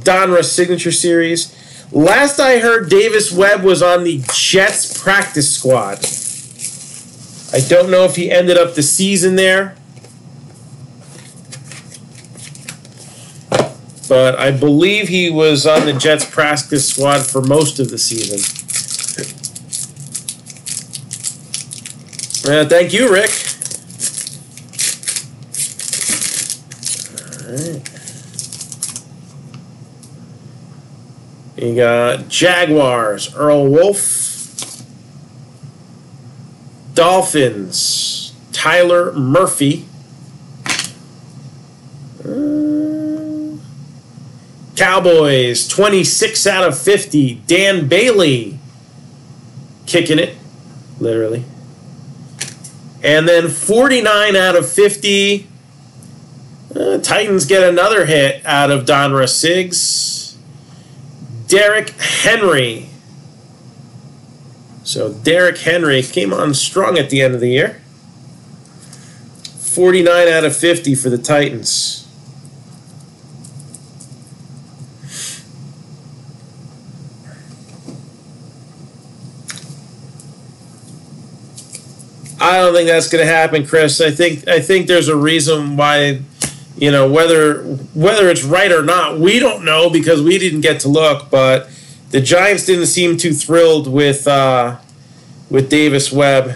S1: Donruss Signature Series. Last I heard, Davis Webb was on the Jets practice squad. I don't know if he ended up the season there, but I believe he was on the Jets practice squad for most of the season. Thank you, Rick. All right. You got Jaguars, Earl Wolf. Dolphins, Tyler Murphy. Cowboys, 26 out of 50, Dan Bailey. Kicking it, literally. And then 49 out of 50. Titans get another hit out of Donruss Siggs. Derrick Henry. So Derrick Henry came on strong at the end of the year. 49 out of 50 for the Titans. I don't think that's going to happen, Chris. I think there's a reason why, you know, whether it's right or not, we don't know because we didn't get to look. But the Giants didn't seem too thrilled with Davis Webb.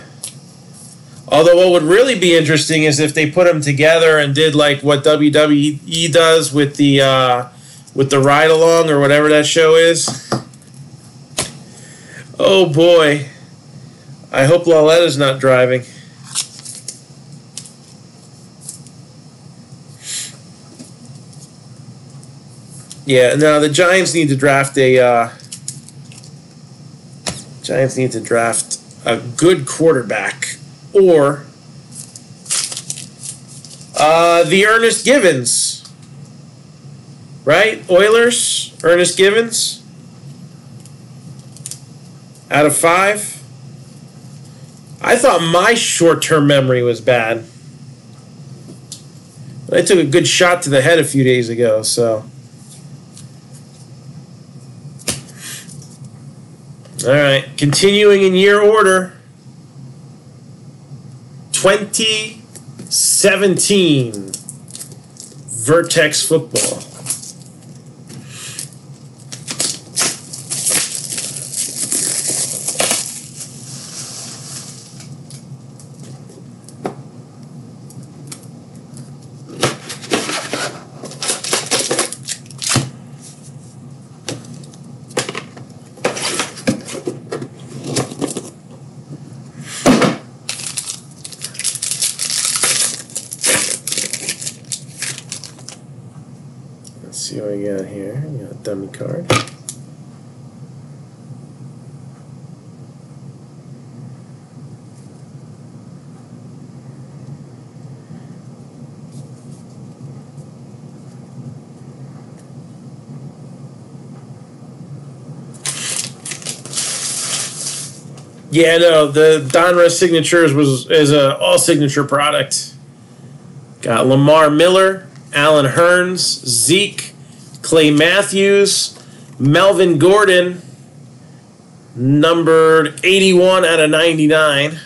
S1: Although what would really be interesting is if they put them together and did like what WWE does with the ride along or whatever that show is. Oh boy. I hope Lauletta's not driving. Yeah, no, the Giants need to draft a good quarterback. Or the Ernest Givens, right? Oilers, Ernest Givens, out of 5. I thought my short-term memory was bad. I took a good shot to the head a few days ago, so. All right, continuing in year order. 2017 Vertex Football. Let's see what we got here. We got a dummy card. Yeah, no, the Donruss Signatures is a all signature product. Got Lamar Miller, Alan Hearns, Zeke, Clay Matthews, Melvin Gordon, numbered 81 out of 99.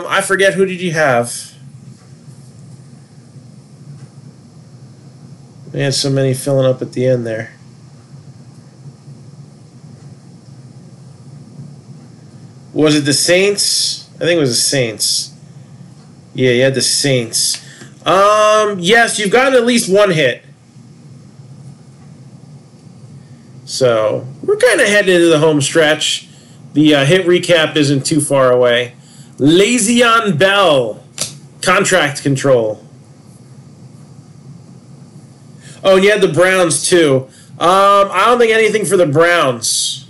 S1: I forget, who did you have? We had so many filling up at the end there. Was it the Saints? I think it was the Saints. Yeah, you had the Saints. Yes, you've gotten at least one hit. So, we're kind of heading into the home stretch. The hit recap isn't too far away. Le'Veon Bell, contract control. Oh, and you had the Browns, too. I don't think anything for the Browns.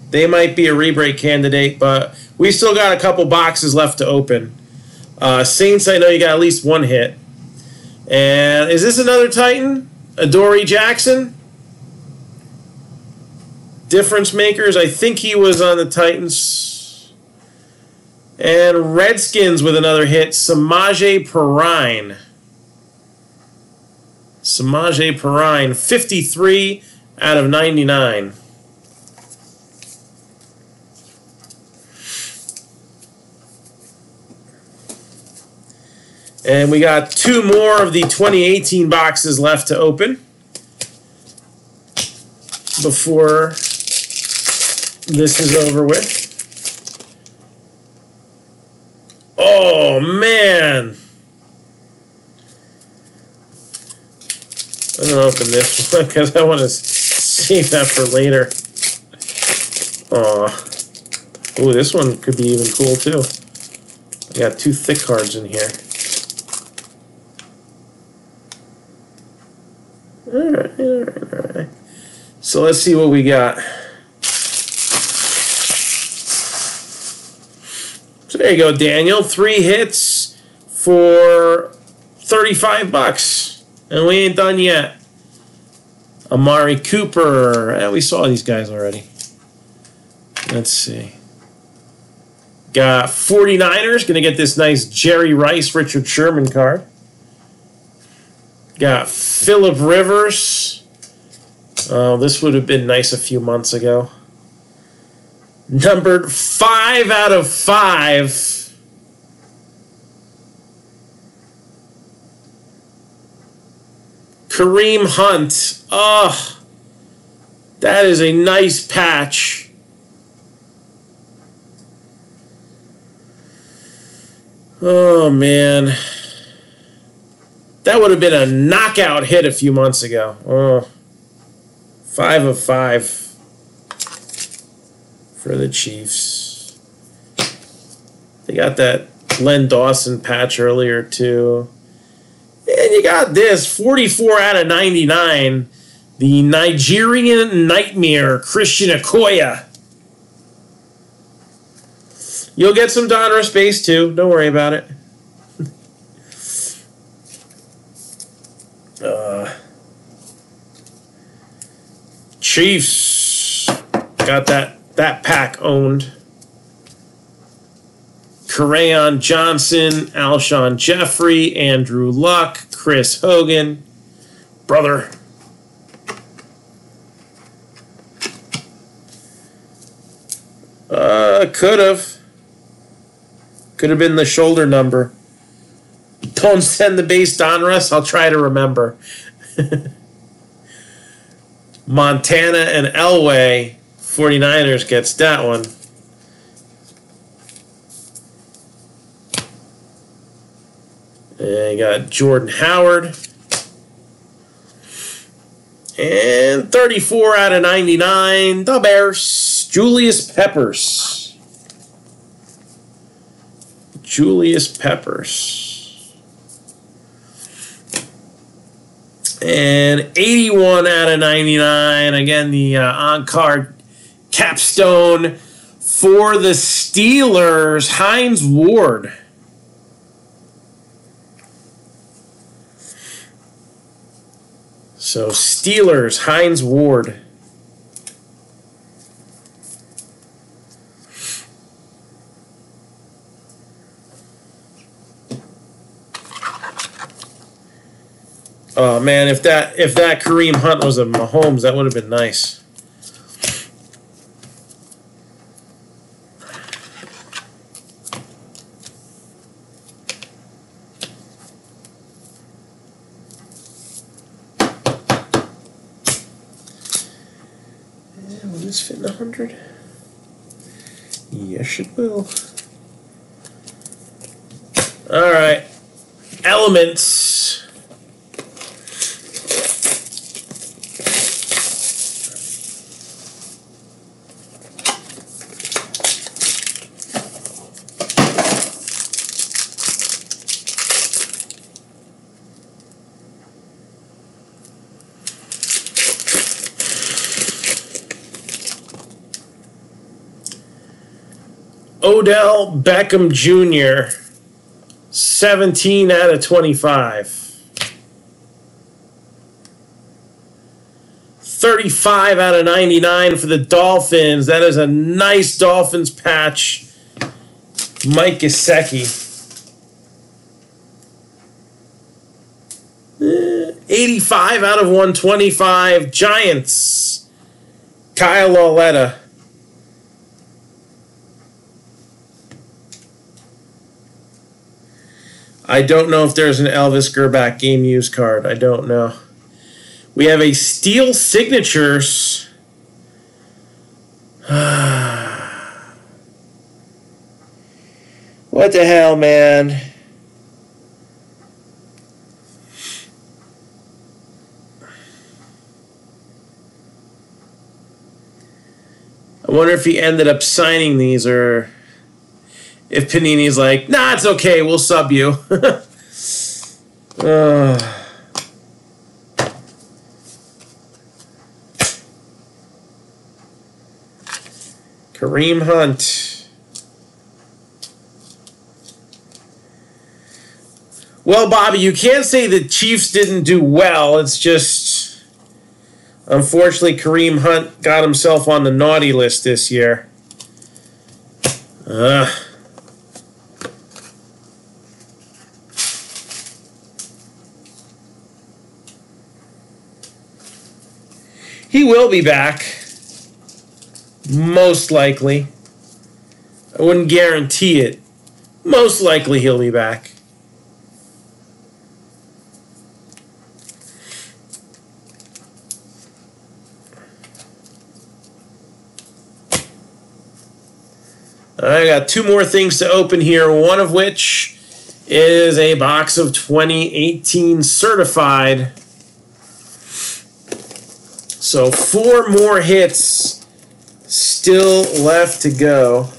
S1: They might be a rebreak candidate, but we still got a couple boxes left to open. Saints, I know you got at least one hit. And is this another Titan? Adoree Jackson? Difference makers. I think he was on the Titans. And Redskins with another hit. Samaje Perine. 53 out of 99. And we got 2 more of the 2018 boxes left to open before this is over with. Oh, man. I'm going to open this one because I want to save that for later. Aw. Ooh, this one could be even cool, too. I got 2 thick cards in here. All right. So let's see what we got. So there you go, Daniel. 3 hits for $35, and we ain't done yet. Amari Cooper. We saw these guys already. Let's see. Got 49ers. Going to get this nice Jerry Rice, Richard Sherman card. Got Phillip Rivers. Oh, this would have been nice a few months ago. Numbered 5 out of 5. Kareem Hunt. Oh, that is a nice patch. Oh, man. That would have been a knockout hit a few months ago. Oh, 5 of 5 for the Chiefs. They got that Len Dawson patch earlier, too. And you got this, 44 out of 99. The Nigerian Nightmare, Christian Okoye. You'll get some Donruss base, too. Don't worry about it. Chiefs got that pack owned. Carayon Johnson, Alshon Jeffrey, Andrew Luck, Chris Hogan, brother. Could have been the shoulder number. Don't send the base Donruss. I'll try to remember. Montana and Elway, 49ers gets that one. And you got Jordan Howard. And 34 out of 99, the Bears, Julius Peppers. Julius Peppers. And 81 out of 99. Again, the on-card capstone for the Steelers, Hines Ward. So, Steelers, Hines Ward. Oh man, if that Kareem Hunt was a Mahomes, that would have been nice. Yeah, will this fit in 100? Yes, it will. All right, Elements. Odell Beckham Jr., 17 out of 25. 35 out of 99 for the Dolphins. That is a nice Dolphins patch. Mike Gesicki. 85 out of 125. Giants. Kyle Lauletta. I don't know if there's an Elvis Gerback game used card. I don't know. We have a Steel Signatures. What the hell, man? I wonder if he ended up signing these or if Panini's like, nah, it's okay, we'll sub you. Kareem Hunt. Well, Bobby, you can't say the Chiefs didn't do well. It's just Unfortunately, Kareem Hunt got himself on the naughty list this year. He will be back. Most likely. I wouldn't guarantee it. Most likely he'll be back. I got two more things to open here, one of which is a box of 2018 certified. So 4 more hits still left to go.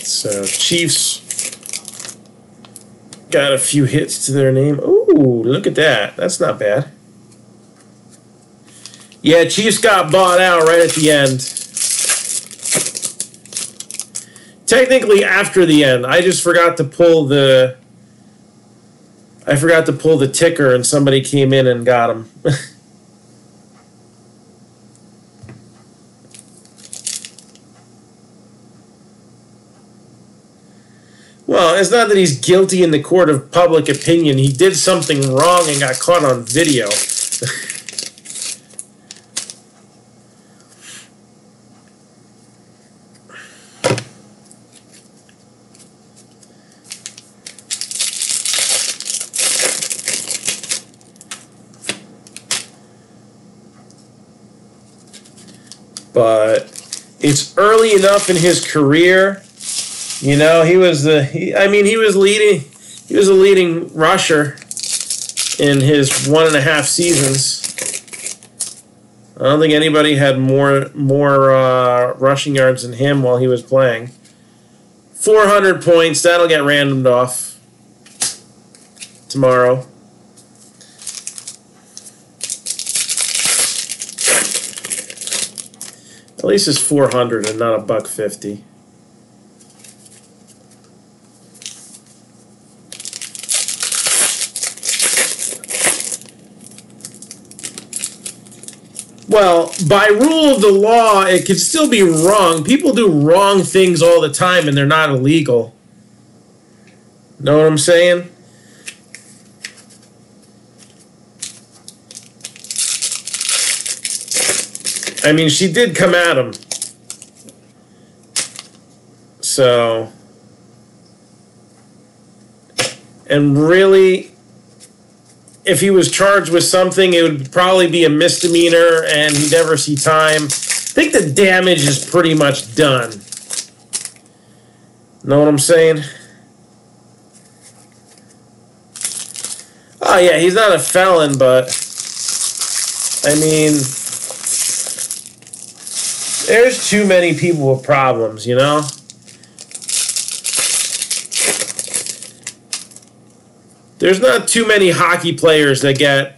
S1: So Chiefs got a few hits to their name. Ooh, look at that. That's not bad. Yeah, Chiefs got bought out right at the end. Technically after the end. I just forgot to pull the ticker and somebody came in and got them. Well, it's not that he's guilty in the court of public opinion. He did something wrong and got caught on video. But it's early enough in his career. You know, he was a leading rusher in his 1.5 seasons. I don't think anybody had more rushing yards than him while he was playing. 400 points, that'll get randomed off tomorrow. At least it's 400 and not $150. Well, by rule of the law, it could still be wrong. People do wrong things all the time, and they're not illegal. Know what I'm saying? I mean, she did come at him. So, and really, if he was charged with something, it would probably be a misdemeanor and he'd never see time. I think the damage is pretty much done. Know what I'm saying? Oh, yeah, he's not a felon, but, I mean, there's too many people with problems, you know? There's not too many hockey players that get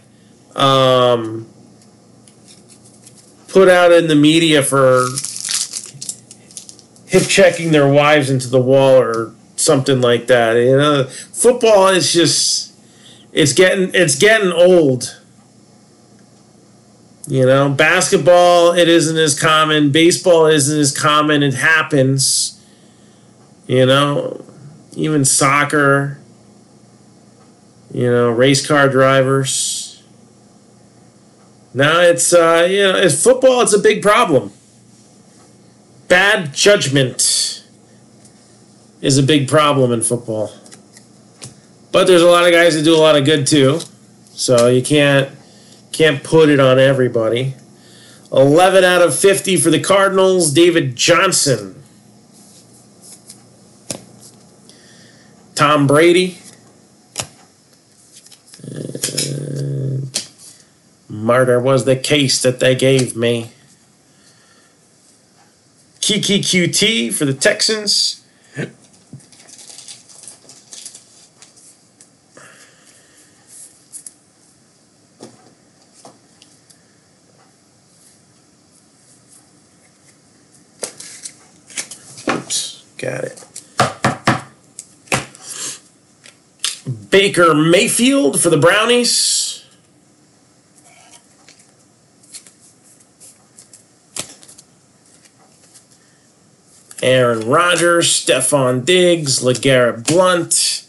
S1: put out in the media for hip checking their wives into the wall or something like that. You know, football is just it's getting old. You know, basketball, it isn't as common. Baseball isn't as common. It happens. You know, even soccer. You know, race car drivers. Now it's, you know, it's football, it's a big problem. Bad judgment is a big problem in football. But there's a lot of guys that do a lot of good too. So you can't put it on everybody. 11 out of 50 for the Cardinals, David Johnson. Tom Brady. Murder was the case that they gave me. Kiki QT for the Texans. Oops, got it. Baker Mayfield for the Brownies. Aaron Rodgers, Stephon Diggs, LeGarrette Blount,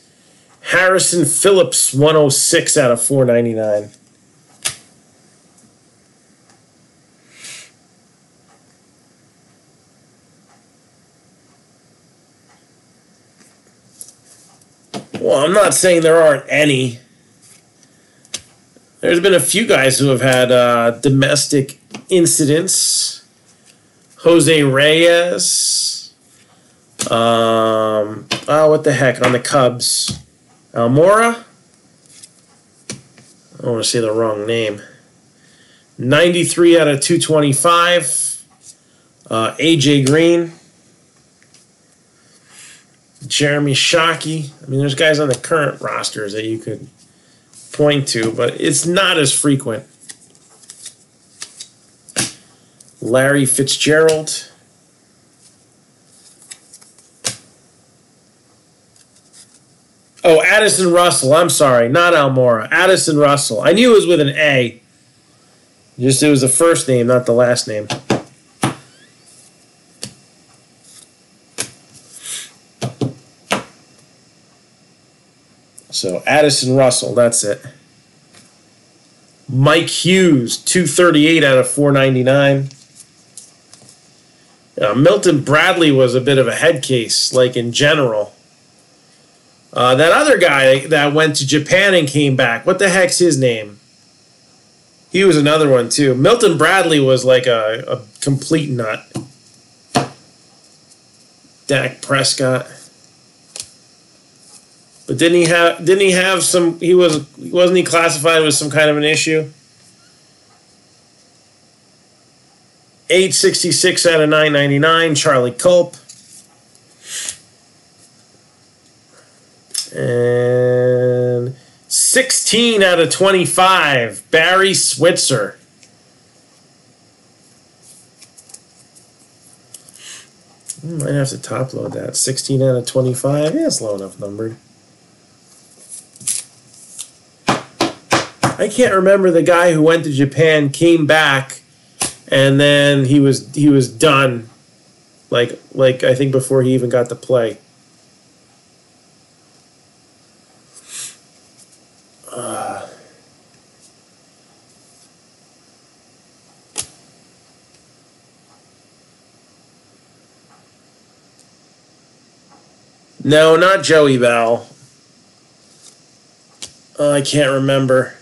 S1: Harrison Phillips, 106 out of 499. Well, I'm not saying there aren't any. There's been a few guys who have had domestic incidents. Jose Reyes. What the heck, on the Cubs. Almora? I don't want to say the wrong name. 93 out of 225. AJ Green. Jeremy Shockey. I mean, there's guys on the current rosters that you could point to, but it's not as frequent. Larry Fitzgerald. Oh, Addison Russell. I'm sorry, not Almora. Addison Russell. I knew it was with an A. Just it was the first name, not the last name. So, Addison Russell, that's it. Mike Hughes, 238 out of 499. Milton Bradley was a bit of a head case, like in general. That other guy that went to Japan and came back, what the heck's his name? He was another one, too. Milton Bradley was like a complete nut. Dak Prescott. But didn't he have some, wasn't he classified with some kind of an issue? 866 out of 999, Charlie Culp. And 16 out of 25, Barry Switzer. Might have to top load that. 16 out of 25. Yeah, it's low enough numbered. I can't remember the guy who went to Japan, came back, and then he was done. Like I think before he even got to play. No, not Joey Bell. I can't remember.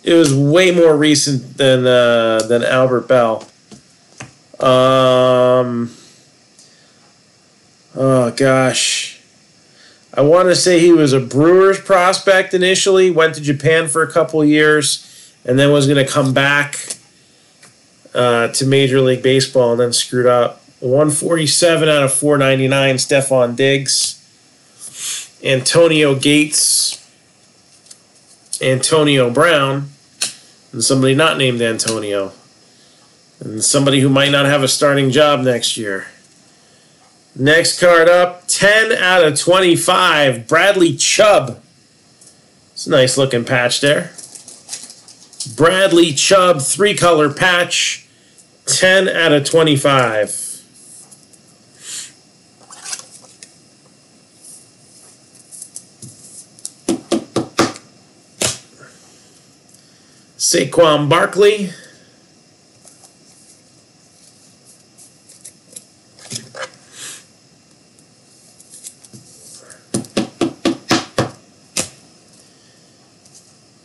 S1: It was way more recent than Albert Bell. Oh gosh, I want to say he was a Brewers prospect initially. Went to Japan for a couple years, and then was going to come back to Major League Baseball, and then screwed up. 147 out of 499. Stephon Diggs, Antonio Gates. Antonio Brown, and somebody not named Antonio, and somebody who might not have a starting job next year. Next card up, 10 out of 25, Bradley Chubb. It's a nice looking patch there. Bradley Chubb, 3-color patch, 10 out of 25. Saquon Barkley.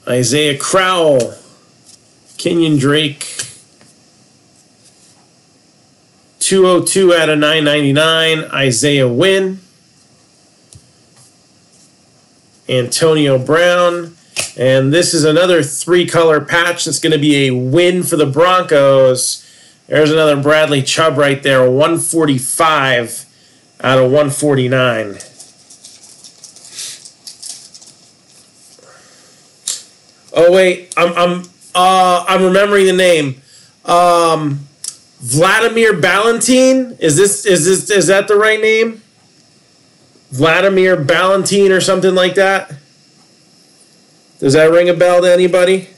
S1: Isaiah Crowell. Kenyon Drake. 202 out of 999. Isaiah Wynn. Antonio Brown. And this is another 3-color patch that's going to be a win for the Broncos. There's another Bradley Chubb right there, 145 out of 149. Oh wait, I'm remembering the name. Vladimir Ballantine? Is that the right name? Vladimir Ballantine or something like that? Does that ring a bell to anybody?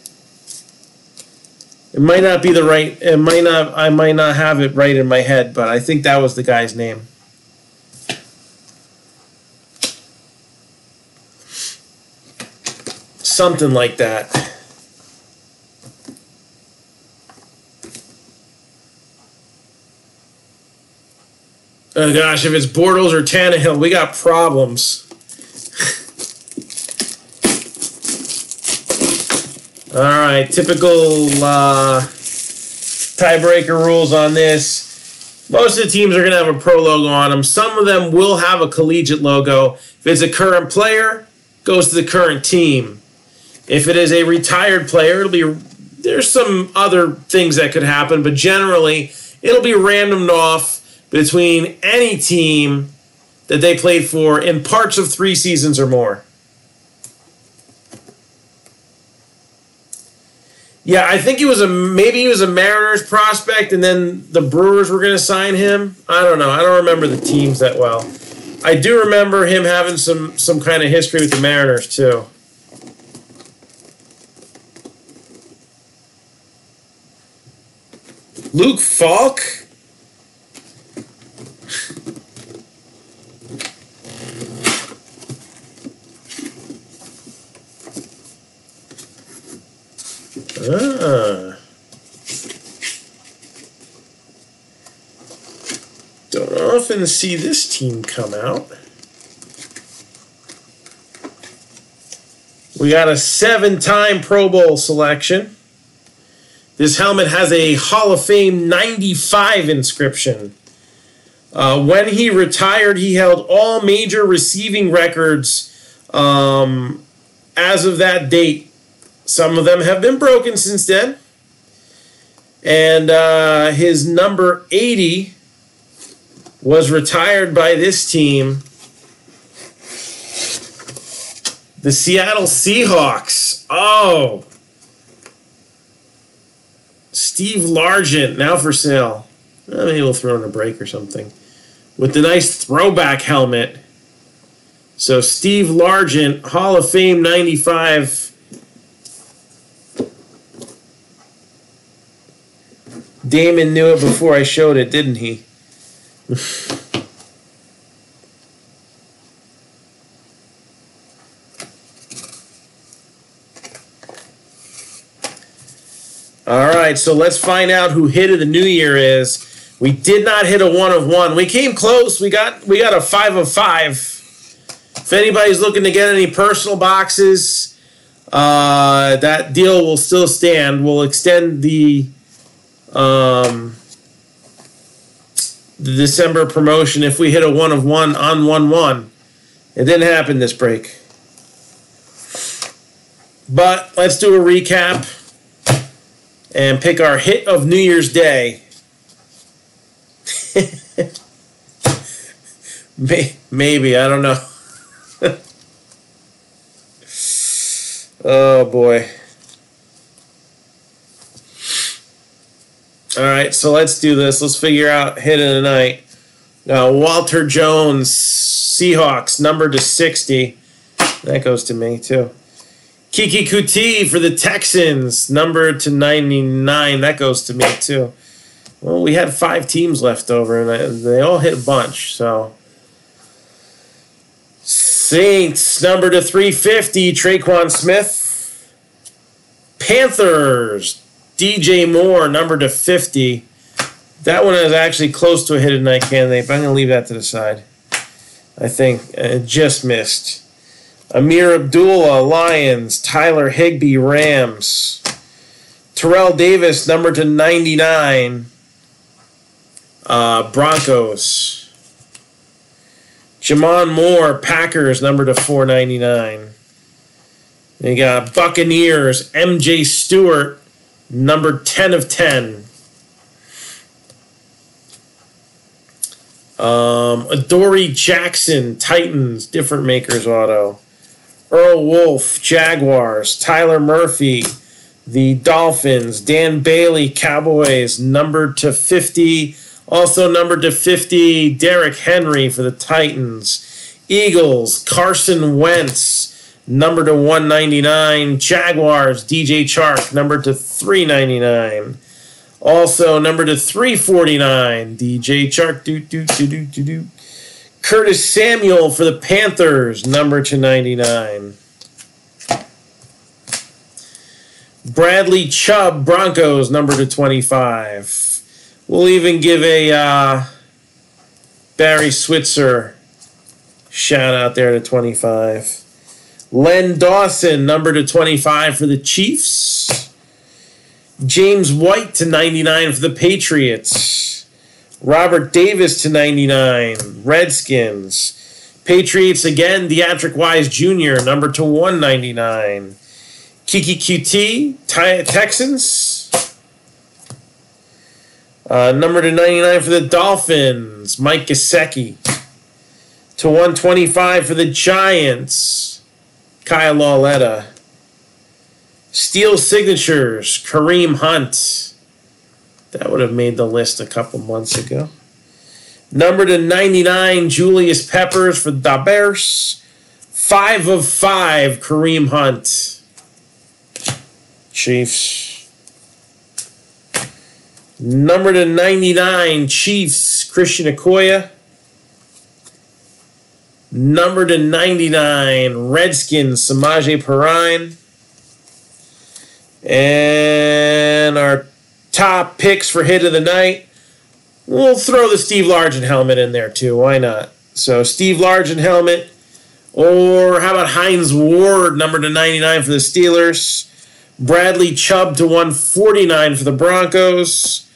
S1: It might not be the right. I might not have it right in my head, but I think that was the guy's name. Something like that. Oh gosh, if it's Bortles or Tannehill, we got problems. All right, typical tiebreaker rules on this. Most of the teams are going to have a pro logo on them. Some of them will have a collegiate logo. If it's a current player, it goes to the current team. If it is a retired player, there's some other things that could happen, but generally it'll be randomed off between any team that they played for in parts of 3 seasons or more. Yeah, I think maybe he was a Mariners prospect, and then the Brewers were going to sign him. I don't know. I don't remember the teams that well. I do remember him having some kind of history with the Mariners too. Luke Falk? Don't often see this team come out. We got a 7-time Pro Bowl selection. This helmet has a Hall of Fame 95 inscription. When he retired, he held all major receiving records as of that date. Some of them have been broken since then. And his number 80 was retired by this team, the Seattle Seahawks. Oh, Steve Largent, now for sale. Maybe we'll throw in a break or something. With the nice throwback helmet. So Steve Largent, Hall of Fame 95. Damon knew it before I showed it, didn't he? All right, so let's find out who hit of the new year is. We did not hit a 1 of 1. We came close. We got a 5 of 5. If anybody's looking to get any personal boxes, that deal will still stand. We'll extend the December promotion if we hit a 1 of 1 on 1-1. It didn't happen this break. But let's do a recap and pick our hit of New Year's Day. Maybe, I don't know. Oh boy. All right, so let's do this. Let's figure out hit of the night. Now, Walter Jones, Seahawks, numbered to 60. That goes to me, too. Kiki Kuti for the Texans, numbered to 99. That goes to me, too. Well, we had 5 teams left over, and they all hit a bunch, so. Saints, numbered to 350, Traquan Smith. Panthers, DJ Moore, numbered to 50. That one is actually close to a hit of night candidate, but I'm going to leave that to the side. I think it just missed. Amir Abdullah, Lions. Tyler Higbee, Rams. Terrell Davis, numbered to 99. Broncos. Jamon Moore, Packers, numbered to 499. You got Buccaneers, MJ Stewart, number 10 of 10. Adoree Jackson, Titans, different makers auto. Earl Wolf, Jaguars. Tyler Murphy, the Dolphins. Dan Bailey, Cowboys, numbered to 50. Also numbered to 50, Derrick Henry for the Titans. Eagles, Carson Wentz, numbered to 199. Jaguars, DJ Chark, numbered to 399. Also numbered to 349, DJ Chark. Curtis Samuel for the Panthers, numbered to 99. Bradley Chubb, Broncos, numbered to 25. We'll even give a Barry Switzer shout out there to 25. Len Dawson, numbered to 25 for the Chiefs. James White to 99 for the Patriots. Robert Davis to 99, Redskins. Patriots again, Deatrick Wise Jr., numbered to 199. Kiki QT, Texans. Number to 99 for the Dolphins, Mike Gesicki. To 125 for the Giants, Kyle Lauletta. Steel signatures, Kareem Hunt. That would have made the list a couple months ago. Number to 99, Julius Peppers for the Bears. 5 of 5, Kareem Hunt. Chiefs. Number to 99, Chiefs, Christian Okoye. Number to 99, Redskins, Samaje Perine. And our top picks for hit of the night, we'll throw the Steve Largent helmet in there too. Why not? So Steve Largent helmet, or how about Hines Ward, number to 99 for the Steelers. Bradley Chubb to 149 for the Broncos.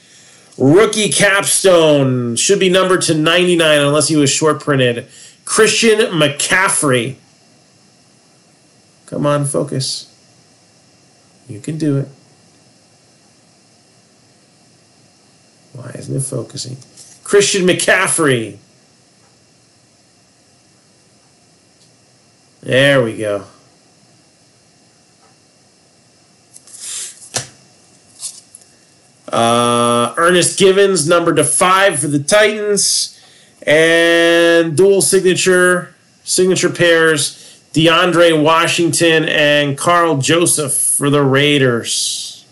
S1: Rookie capstone should be numbered to 99 unless he was short printed. Christian McCaffrey. Come on, focus. You can do it. Why isn't it focusing? Christian McCaffrey. There we go. Ernest Givens, numbered to 5 for the Titans. And dual signature pairs, DeAndre Washington and Carl Joseph for the Raiders.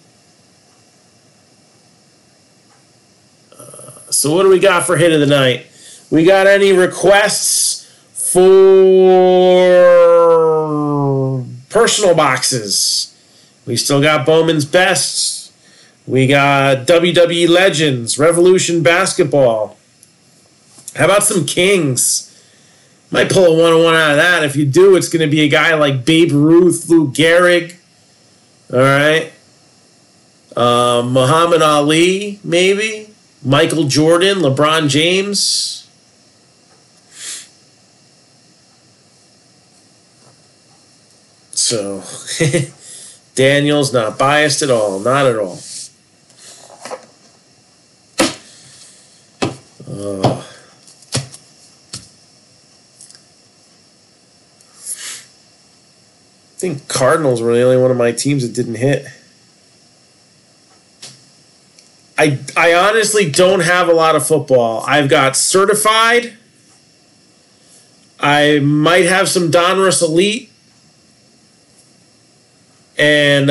S1: So what do we got for hit of the night? We got any requests for personal boxes? We still got Bowman's Best. We got WWE Legends, Revolution Basketball. How about some Kings? Might pull a 101 out of that. If you do, it's going to be a guy like Babe Ruth, Lou Gehrig. All right. Muhammad Ali, maybe. Michael Jordan, LeBron James. So, Daniel's not biased at all. Not at all. I think Cardinals were the only one of my teams that didn't hit. I honestly don't have a lot of football. I've got certified. I might have some Donruss Elite. And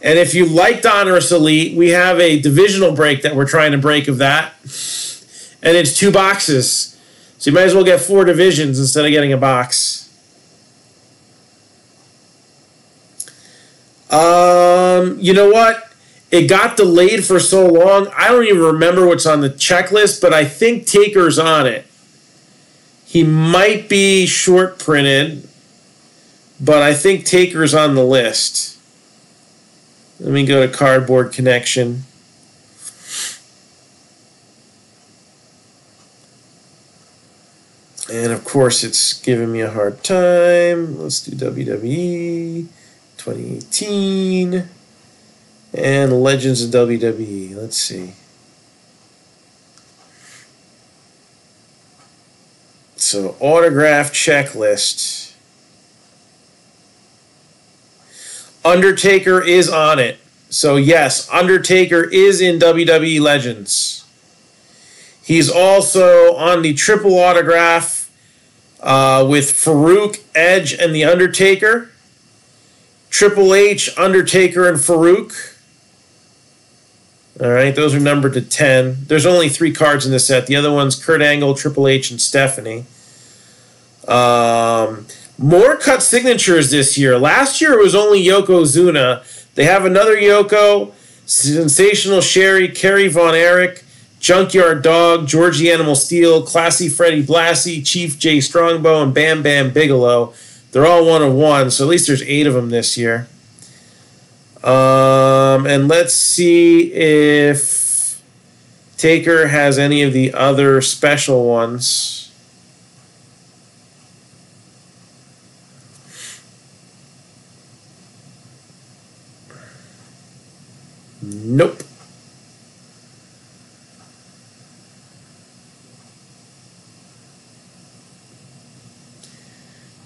S1: if you like Donruss Elite, we have a divisional break that we're trying to break of that. And it's 2 boxes. So you might as well get 4 divisions instead of getting a box. You know what? It got delayed for so long. I don't even remember what's on the checklist, but I think Taker's on it. He might be short printed, but I think Taker's on the list. Let me go to Cardboard Connection. And of course, it's giving me a hard time. Let's do WWE 2018 and Legends of WWE. Let's see. So, autograph checklist. Undertaker is on it. So, yes, Undertaker is in WWE Legends. He's also on the triple autograph with Farouk, Edge, and The Undertaker. Triple H, Undertaker, and Farouk. All right, those are numbered to 10. There's only 3 cards in the set. The other one's Kurt Angle, Triple H, and Stephanie. More cut signatures this year. Last year it was only Yokozuna. They have another Yoko, Sensational Sherry, Kerry Von Erich, Junkyard Dog, Georgie Animal Steel, Classy Freddie Blassie, Chief Jay Strongbow, and Bam Bam Bigelow. They're all 1 of 1, so at least there's 8 of them this year. And let's see if Taker has any of the other special ones. Nope.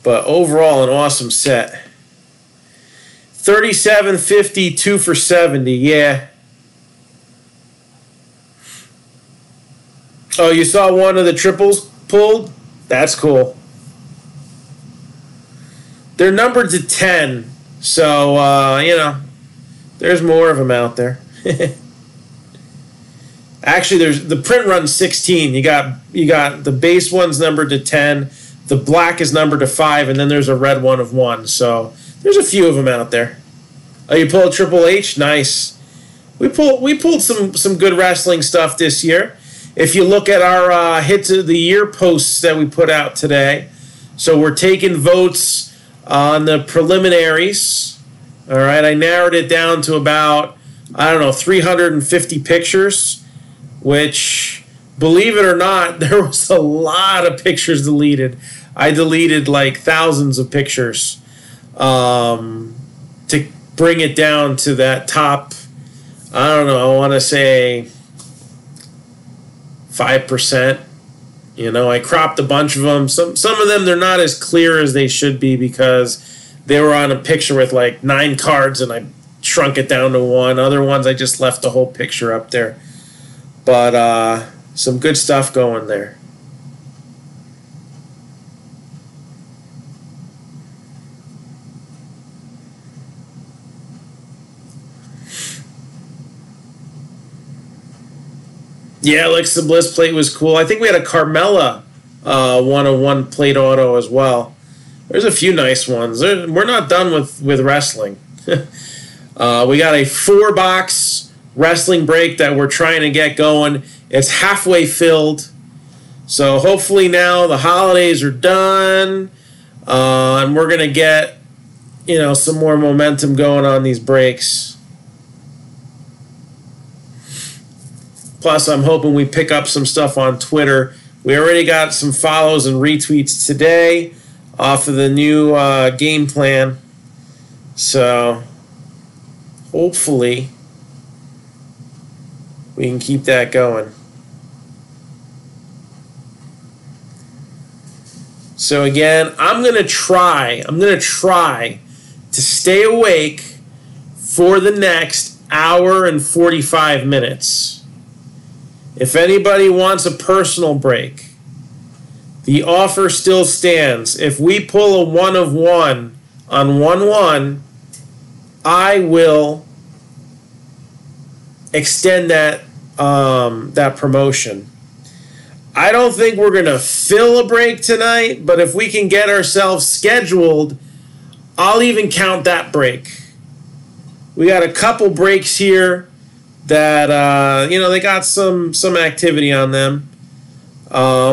S1: But overall, an awesome set. 37.50, 2 for 70. Yeah. Oh, you saw one of the triples pulled? That's cool. They're numbered to 10. So, you know, there's more of them out there. Actually, there's the print runs 16. You got the base one's numbered to 10. The black is numbered to 5, and then there's a red one of 1. So there's a few of them out there. Oh, you pulled Triple H? Nice. We pulled some good wrestling stuff this year. If you look at our hits of the year posts that we put out today, so we're taking votes on the preliminaries. All right, I narrowed it down to about, I don't know, 350 pictures, which, believe it or not, there was a lot of pictures deleted. I deleted like thousands of pictures to bring it down to that top, I don't know, I want to say 5%. You know, I cropped a bunch of them. Some of them, they're not as clear as they should be because they were on a picture with like 9 cards and I shrunk it down to 1. Other ones, I just left the whole picture up there. But some good stuff going there. Yeah, Alexa Bliss plate was cool. I think we had a Carmella 101 plate auto as well. There's a few nice ones. We're not done with wrestling. We got a 4-box wrestling break that we're trying to get going. It's halfway filled. So hopefully now the holidays are done. And we're going to get, you know, some more momentum going on these breaks. Plus, I'm hoping we pick up some stuff on Twitter. We already got some follows and retweets today off of the new game plan. So, hopefully, we can keep that going. So, again, I'm going to try to stay awake for the next hour and 45 minutes. If anybody wants a personal break, the offer still stands. If we pull a 1 of 1 on 1-1, I will extend that that promotion. I don't think we're going to fill a break tonight, but if we can get ourselves scheduled, I'll even count that break. We got a couple breaks here that, you know, they got some activity on them.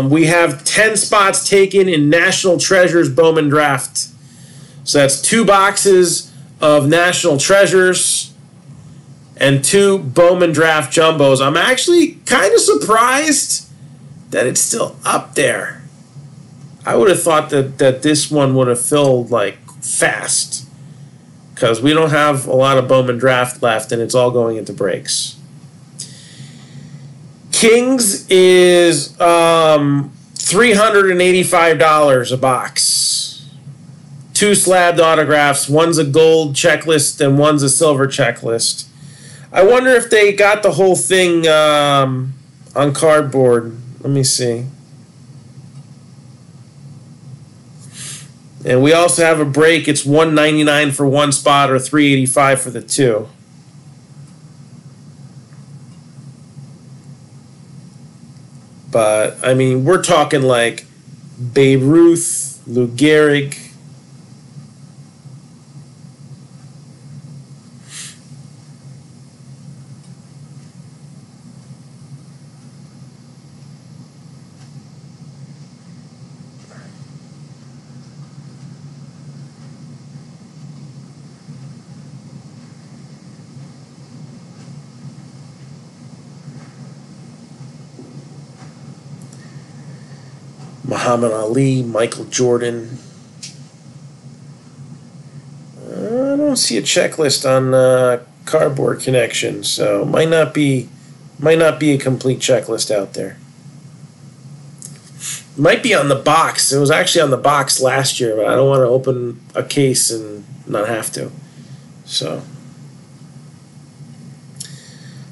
S1: We have 10 spots taken in National Treasures Bowman Draft. So that's 2 boxes of National Treasures and 2 Bowman Draft Jumbos. I'm actually kind of surprised that it's still up there. I would have thought that this one would have filled, like, fast. Because we don't have a lot of Bowman Draft left, and it's all going into breaks. Kings is 3 $385 a box. 2 slabbed autographs. One's a gold checklist and one's a silver checklist. I wonder if they got the whole thing on cardboard. Let me see. And we also have a break. It's $199 for 1 spot or $385 for the 2. But, I mean, we're talking like Babe Ruth, Lou Gehrig. Muhammad Ali, Michael Jordan. I don't see a checklist on Cardboard Connection, so might not be a complete checklist out there. Might be on the box. It was actually on the box last year, but I don't want to open a case and not have to. So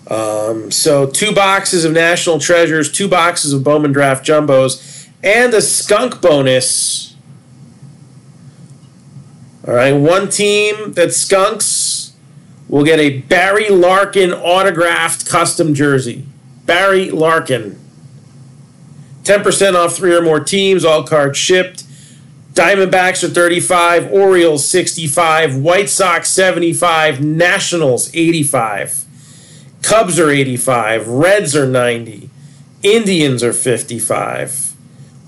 S1: 2 boxes of National Treasures, 2 boxes of Bowman Draft Jumbos, and a skunk bonus. All right, 1 team that skunks will get a Barry Larkin autographed custom jersey. Barry Larkin. 10% off 3 or more teams, all cards shipped. Diamondbacks are $35, Orioles $65, White Sox $75, Nationals $85, Cubs are $85, Reds are $90, Indians are $55.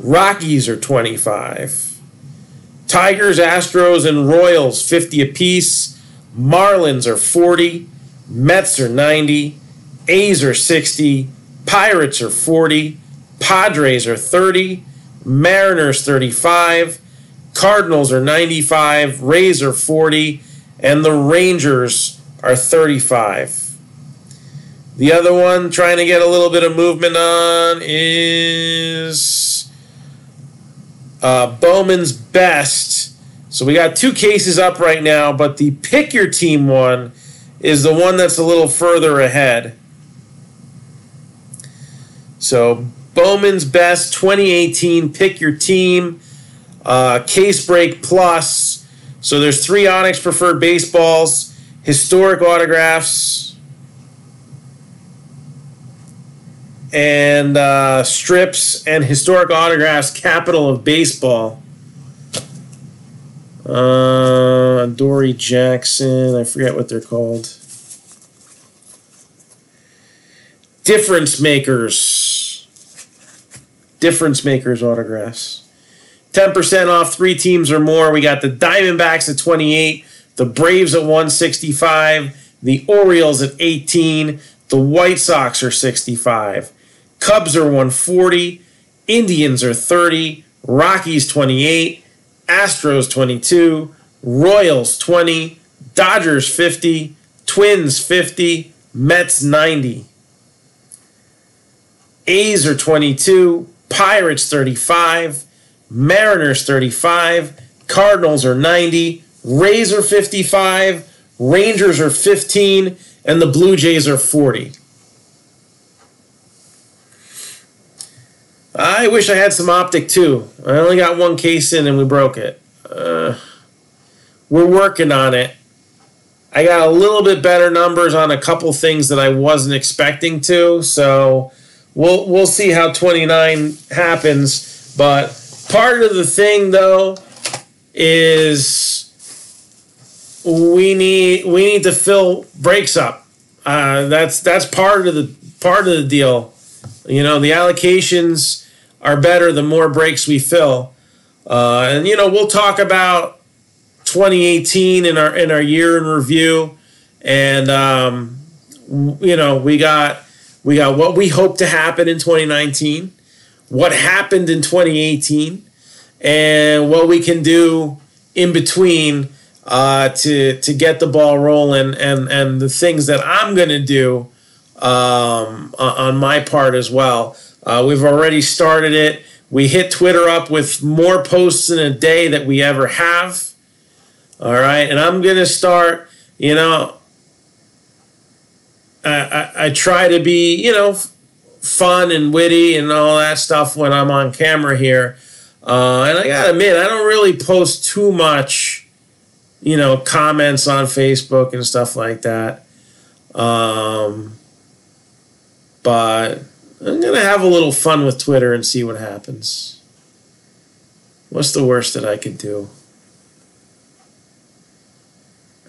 S1: Rockies are $25. Tigers, Astros, and Royals $50 apiece. Marlins are $40. Mets are $90. A's are $60. Pirates are $40. Padres are $30. Mariners $35. Cardinals are $95. Rays are $40. And the Rangers are $35. The other one trying to get a little bit of movement on is Bowman's Best. So we got 2 cases up right now, but the Pick Your Team one is the one that's a little further ahead. So Bowman's Best 2018 Pick Your Team Case Break Plus. So there's 3 Onyx Preferred Baseballs, historic autographs, and strips and historic autographs, Capital of Baseball. Dory Jackson, I forget what they're called. Difference Makers autographs. 10% off 3 teams or more. We got the Diamondbacks at 28, the Braves at 165, the Orioles at 18, the White Sox are 65. Cubs are 140, Indians are 30, Rockies 28, Astros 22, Royals 20, Dodgers 50, Twins 50, Mets 90. A's are 22, Pirates 35, Mariners 35, Cardinals are 90, Rays are 55, Rangers are 15, and the Blue Jays are 40. I wish I had some optic too. I only got 1 case in and we broke it. We're working on it. I got a little bit better numbers on a couple things that I wasn't expecting to, so we'll see how 29 happens. But part of the thing though is we need to fill breaks up. That's part of the deal. You know, the allocations are better the more breaks we fill. And you know, we'll talk about 2018 in our year in review, and you know, we got what we hope to happen in 2019, what happened in 2018, and what we can do in between to get the ball rolling, and the things that I'm going to do on my part as well. We've already started it. We hit Twitter up with more posts in a day that we ever have. All right, and I'm going to start, you know, I try to be, you know, fun and witty and all that stuff when I'm on camera here. And I got to admit, I don't really post too much, you know, comments on Facebook and stuff like that. But I'm going to have a little fun with Twitter and see what happens. What's the worst that I could do?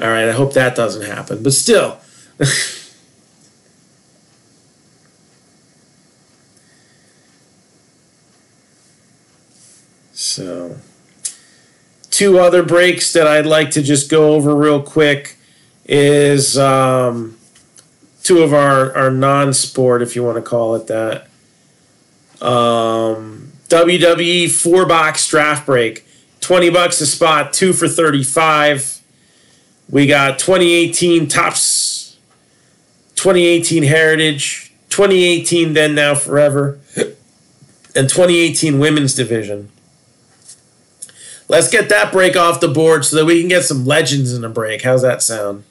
S1: All right, I hope that doesn't happen. But still. So, two other breaks that I'd like to just go over real quick is two of our non-sport, if you want to call it that. WWE 4-box draft break. $20 a spot, 2 for $35. We got 2018 Topps, 2018 Heritage, 2018 Then Now Forever, and 2018 Women's Division. Let's get that break off the board so that we can get some legends in a break. How's that sound?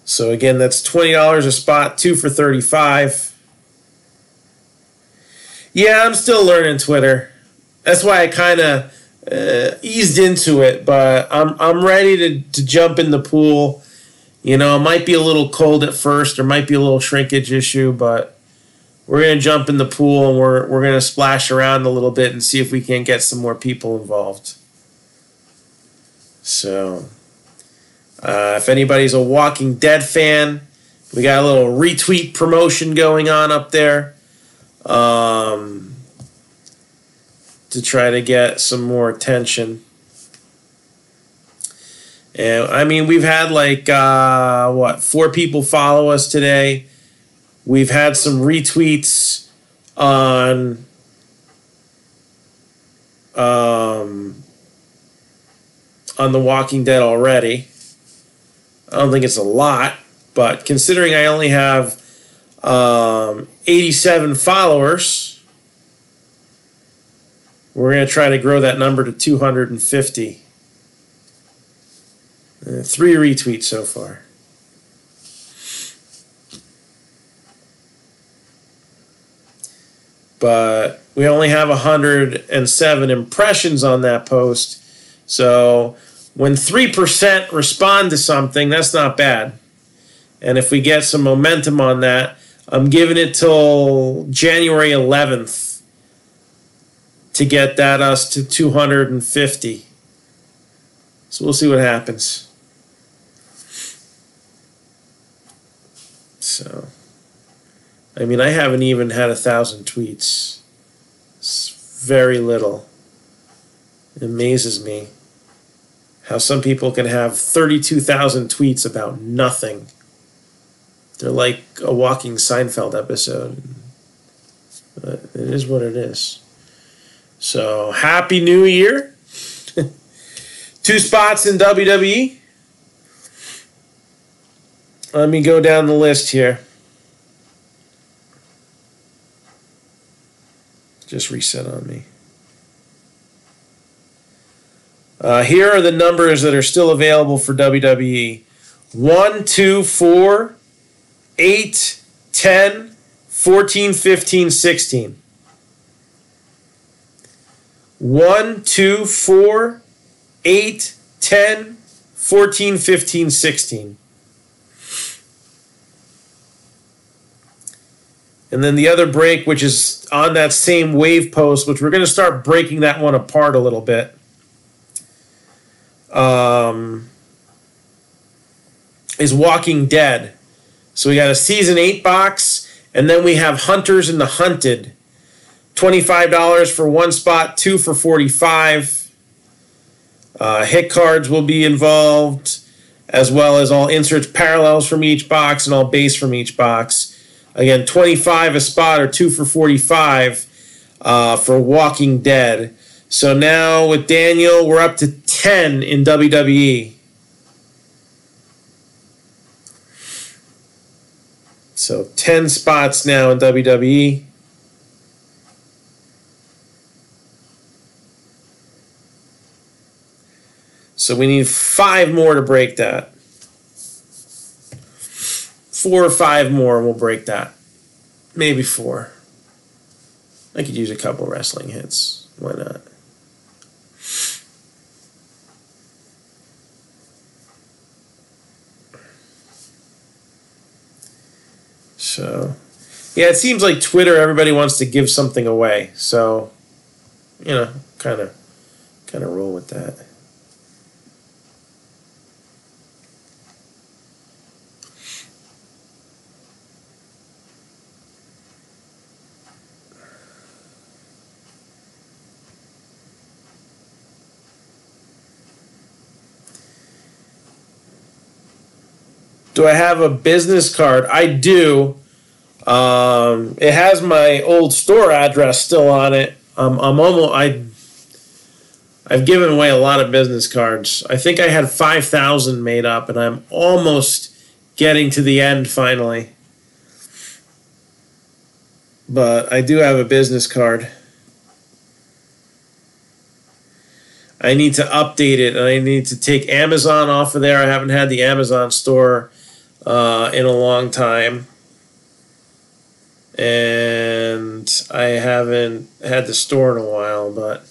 S1: So again, that's $20 a spot, 2 for $35. Yeah, I'm still learning Twitter. That's why I kind of eased into it, but I'm ready to jump in the pool. You know, it might be a little cold at first. There might be a little shrinkage issue, but we're going to jump in the pool and we're going to splash around a little bit and see if we can get some more people involved. So, if anybody's a Walking Dead fan, we got a little retweet promotion going on up there to try to get some more attention. And I mean, we've had like 4 people follow us today. We've had some retweets on The Walking Dead already. I don't think it's a lot, but considering I only have 87 followers, we're going to try to grow that number to 250. 3 retweets so far. But we only have 107 impressions on that post. So when 3% respond to something, that's not bad. And if we get some momentum on that, I'm giving it till January 11th to get that us to 250. So we'll see what happens. So, I mean, I haven't even had 1,000 tweets. It's very little. It amazes me how some people can have 32,000 tweets about nothing. They're like a walking Seinfeld episode. But it is what it is. So, Happy New Year. 2 spots in WWE. Let me go down the list here. Just reset on me. Here are the numbers that are still available for WWE. 1, 2, 4, 8, 10, 14, 15, 16. 1, 2, 4, 8, 10, 14, 15, 16. And then the other break, which is on that same wave post, which we're going to start breaking that one apart a little bit. Is Walking Dead. So we got a Season 8 box, and then we have Hunters and the Hunted. $25 for 1 spot, 2 for $45. Hit cards will be involved, as well as all inserts parallels from each box and all base from each box. Again, $25 a spot or 2 for $45 for Walking Dead. So now with Daniel, we're up to 10 in WWE. So 10 spots now in WWE. So we need 5 more to break that. 4 or 5 more and we'll break that. Maybe 4. I could use a couple wrestling hits. Why not? So, yeah, it seems like Twitter, everybody wants to give something away. So, you know, kind of roll with that. Do I have a business card? I do. It has my old store address still on it. I've given away a lot of business cards. I think I had 5,000 made up, and I'm almost getting to the end finally. But I do have a business card. I need to update it, and I need to take Amazon off of there. I haven't had the Amazon store in a long time. And I haven't had the store in a while, but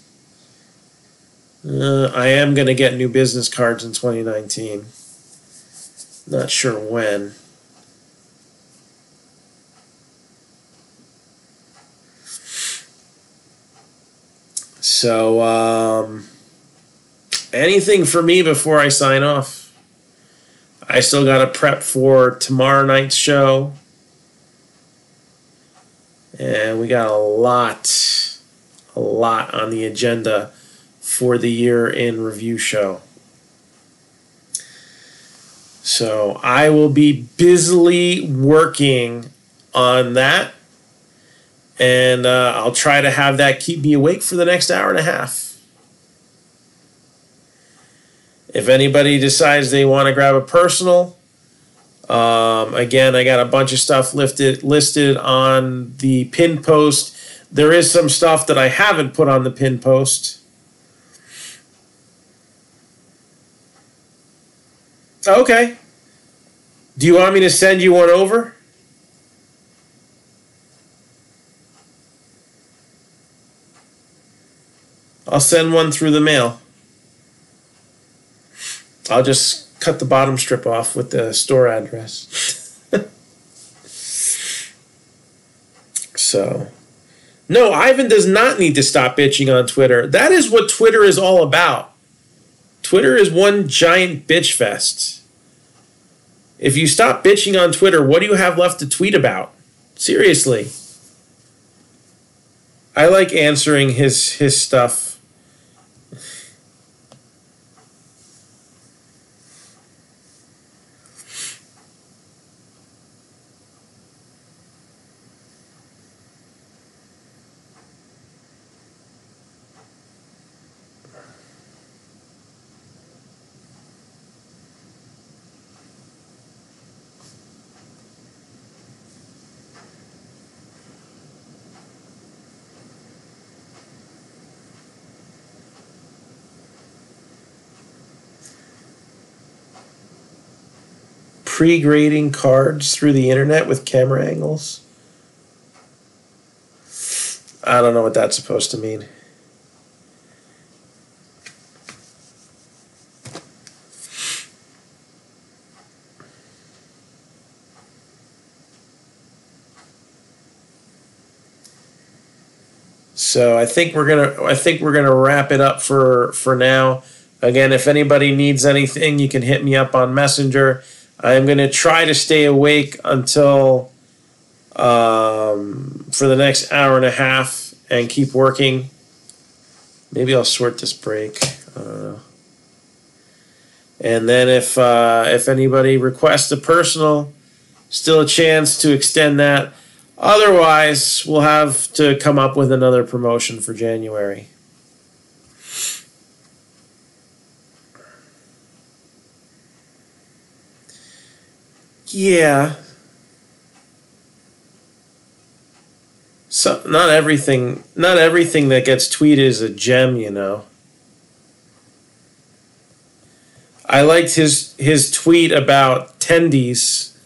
S1: I am going to get new business cards in 2019. Not sure when. So, anything for me before I sign off? I still got to prep for tomorrow night's show. And we got a lot on the agenda for the year in review show. So I will be busily working on that. And I'll try to have that keep me awake for the next hour and a half. If anybody decides they want to grab a personal, again, I got a bunch of stuff listed on the pin post. There is some stuff that I haven't put on the pin post. Okay. Do you want me to send you one over? I'll send one through the mail. I'll just cut the bottom strip off with the store address. So, no, Ivan does not need to stop bitching on Twitter. That is what Twitter is all about. Twitter is one giant bitch fest. If you stop bitching on Twitter, what do you have left to tweet about? Seriously. I like answering his stuff. Pre-grading cards through the internet with camera angles. I don't know what that's supposed to mean. So I think we're gonna wrap it up for now. Again, if anybody needs anything, you can hit me up on Messenger. I'm going to try to stay awake until for the next hour and a half and keep working. Maybe I'll sort this break. I don't know. And then if anybody requests a personal, still a chance to extend that. Otherwise, we'll have to come up with another promotion for January. Yeah. So not everything that gets tweeted is a gem, you know. I liked his tweet about tendies.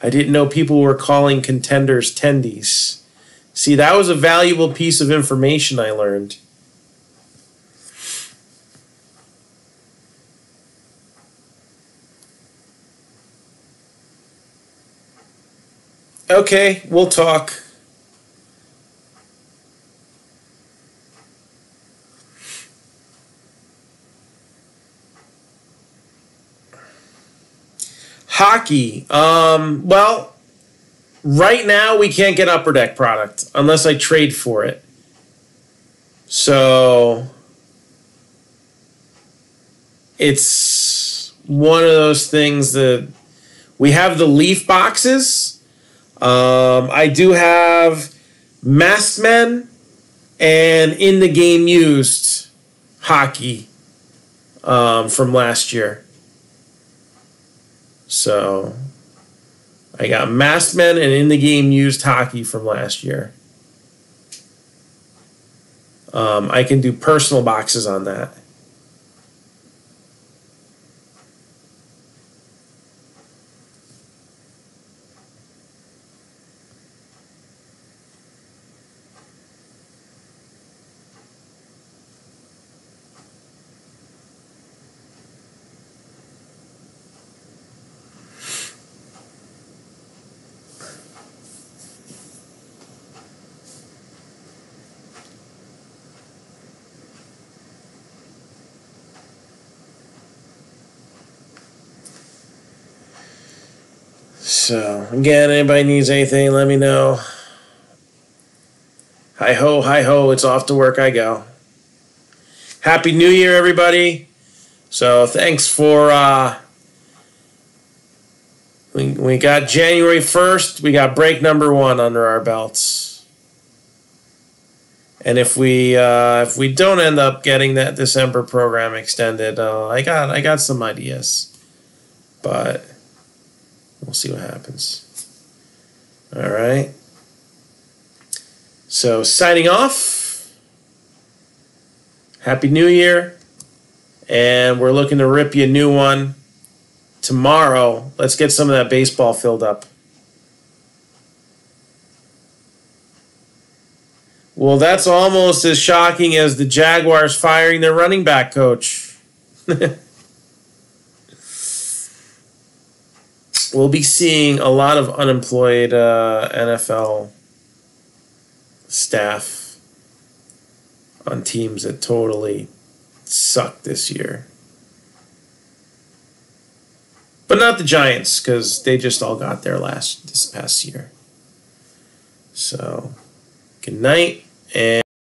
S1: I didn't know people were calling contenders tendies. See, that was a valuable piece of information I learned. Okay, we'll talk. Hockey. Well, right now we can't get Upper Deck product unless I trade for it. So it's one of those things that we have the Leaf boxes. I do have Masked Men and In the Game Used hockey from last year. So I got Masked Men and In the Game Used hockey from last year. I can do personal boxes on that. So, again, anybody needs anything, let me know. Hi-ho, it's off to work I go. Happy New Year, everybody. So, thanks for, we got January 1st, we got break number 1 under our belts. And if we don't end up getting that December program extended, I got some ideas. But we'll see what happens. All right. So, signing off. Happy New Year. And we're looking to rip you a new one tomorrow. Let's get some of that baseball filled up. Well, that's almost as shocking as the Jaguars firing their running back coach. We'll be seeing a lot of unemployed NFL staff on teams that totally suck this year. But not the Giants, because they just all got there this past year. So, good night, and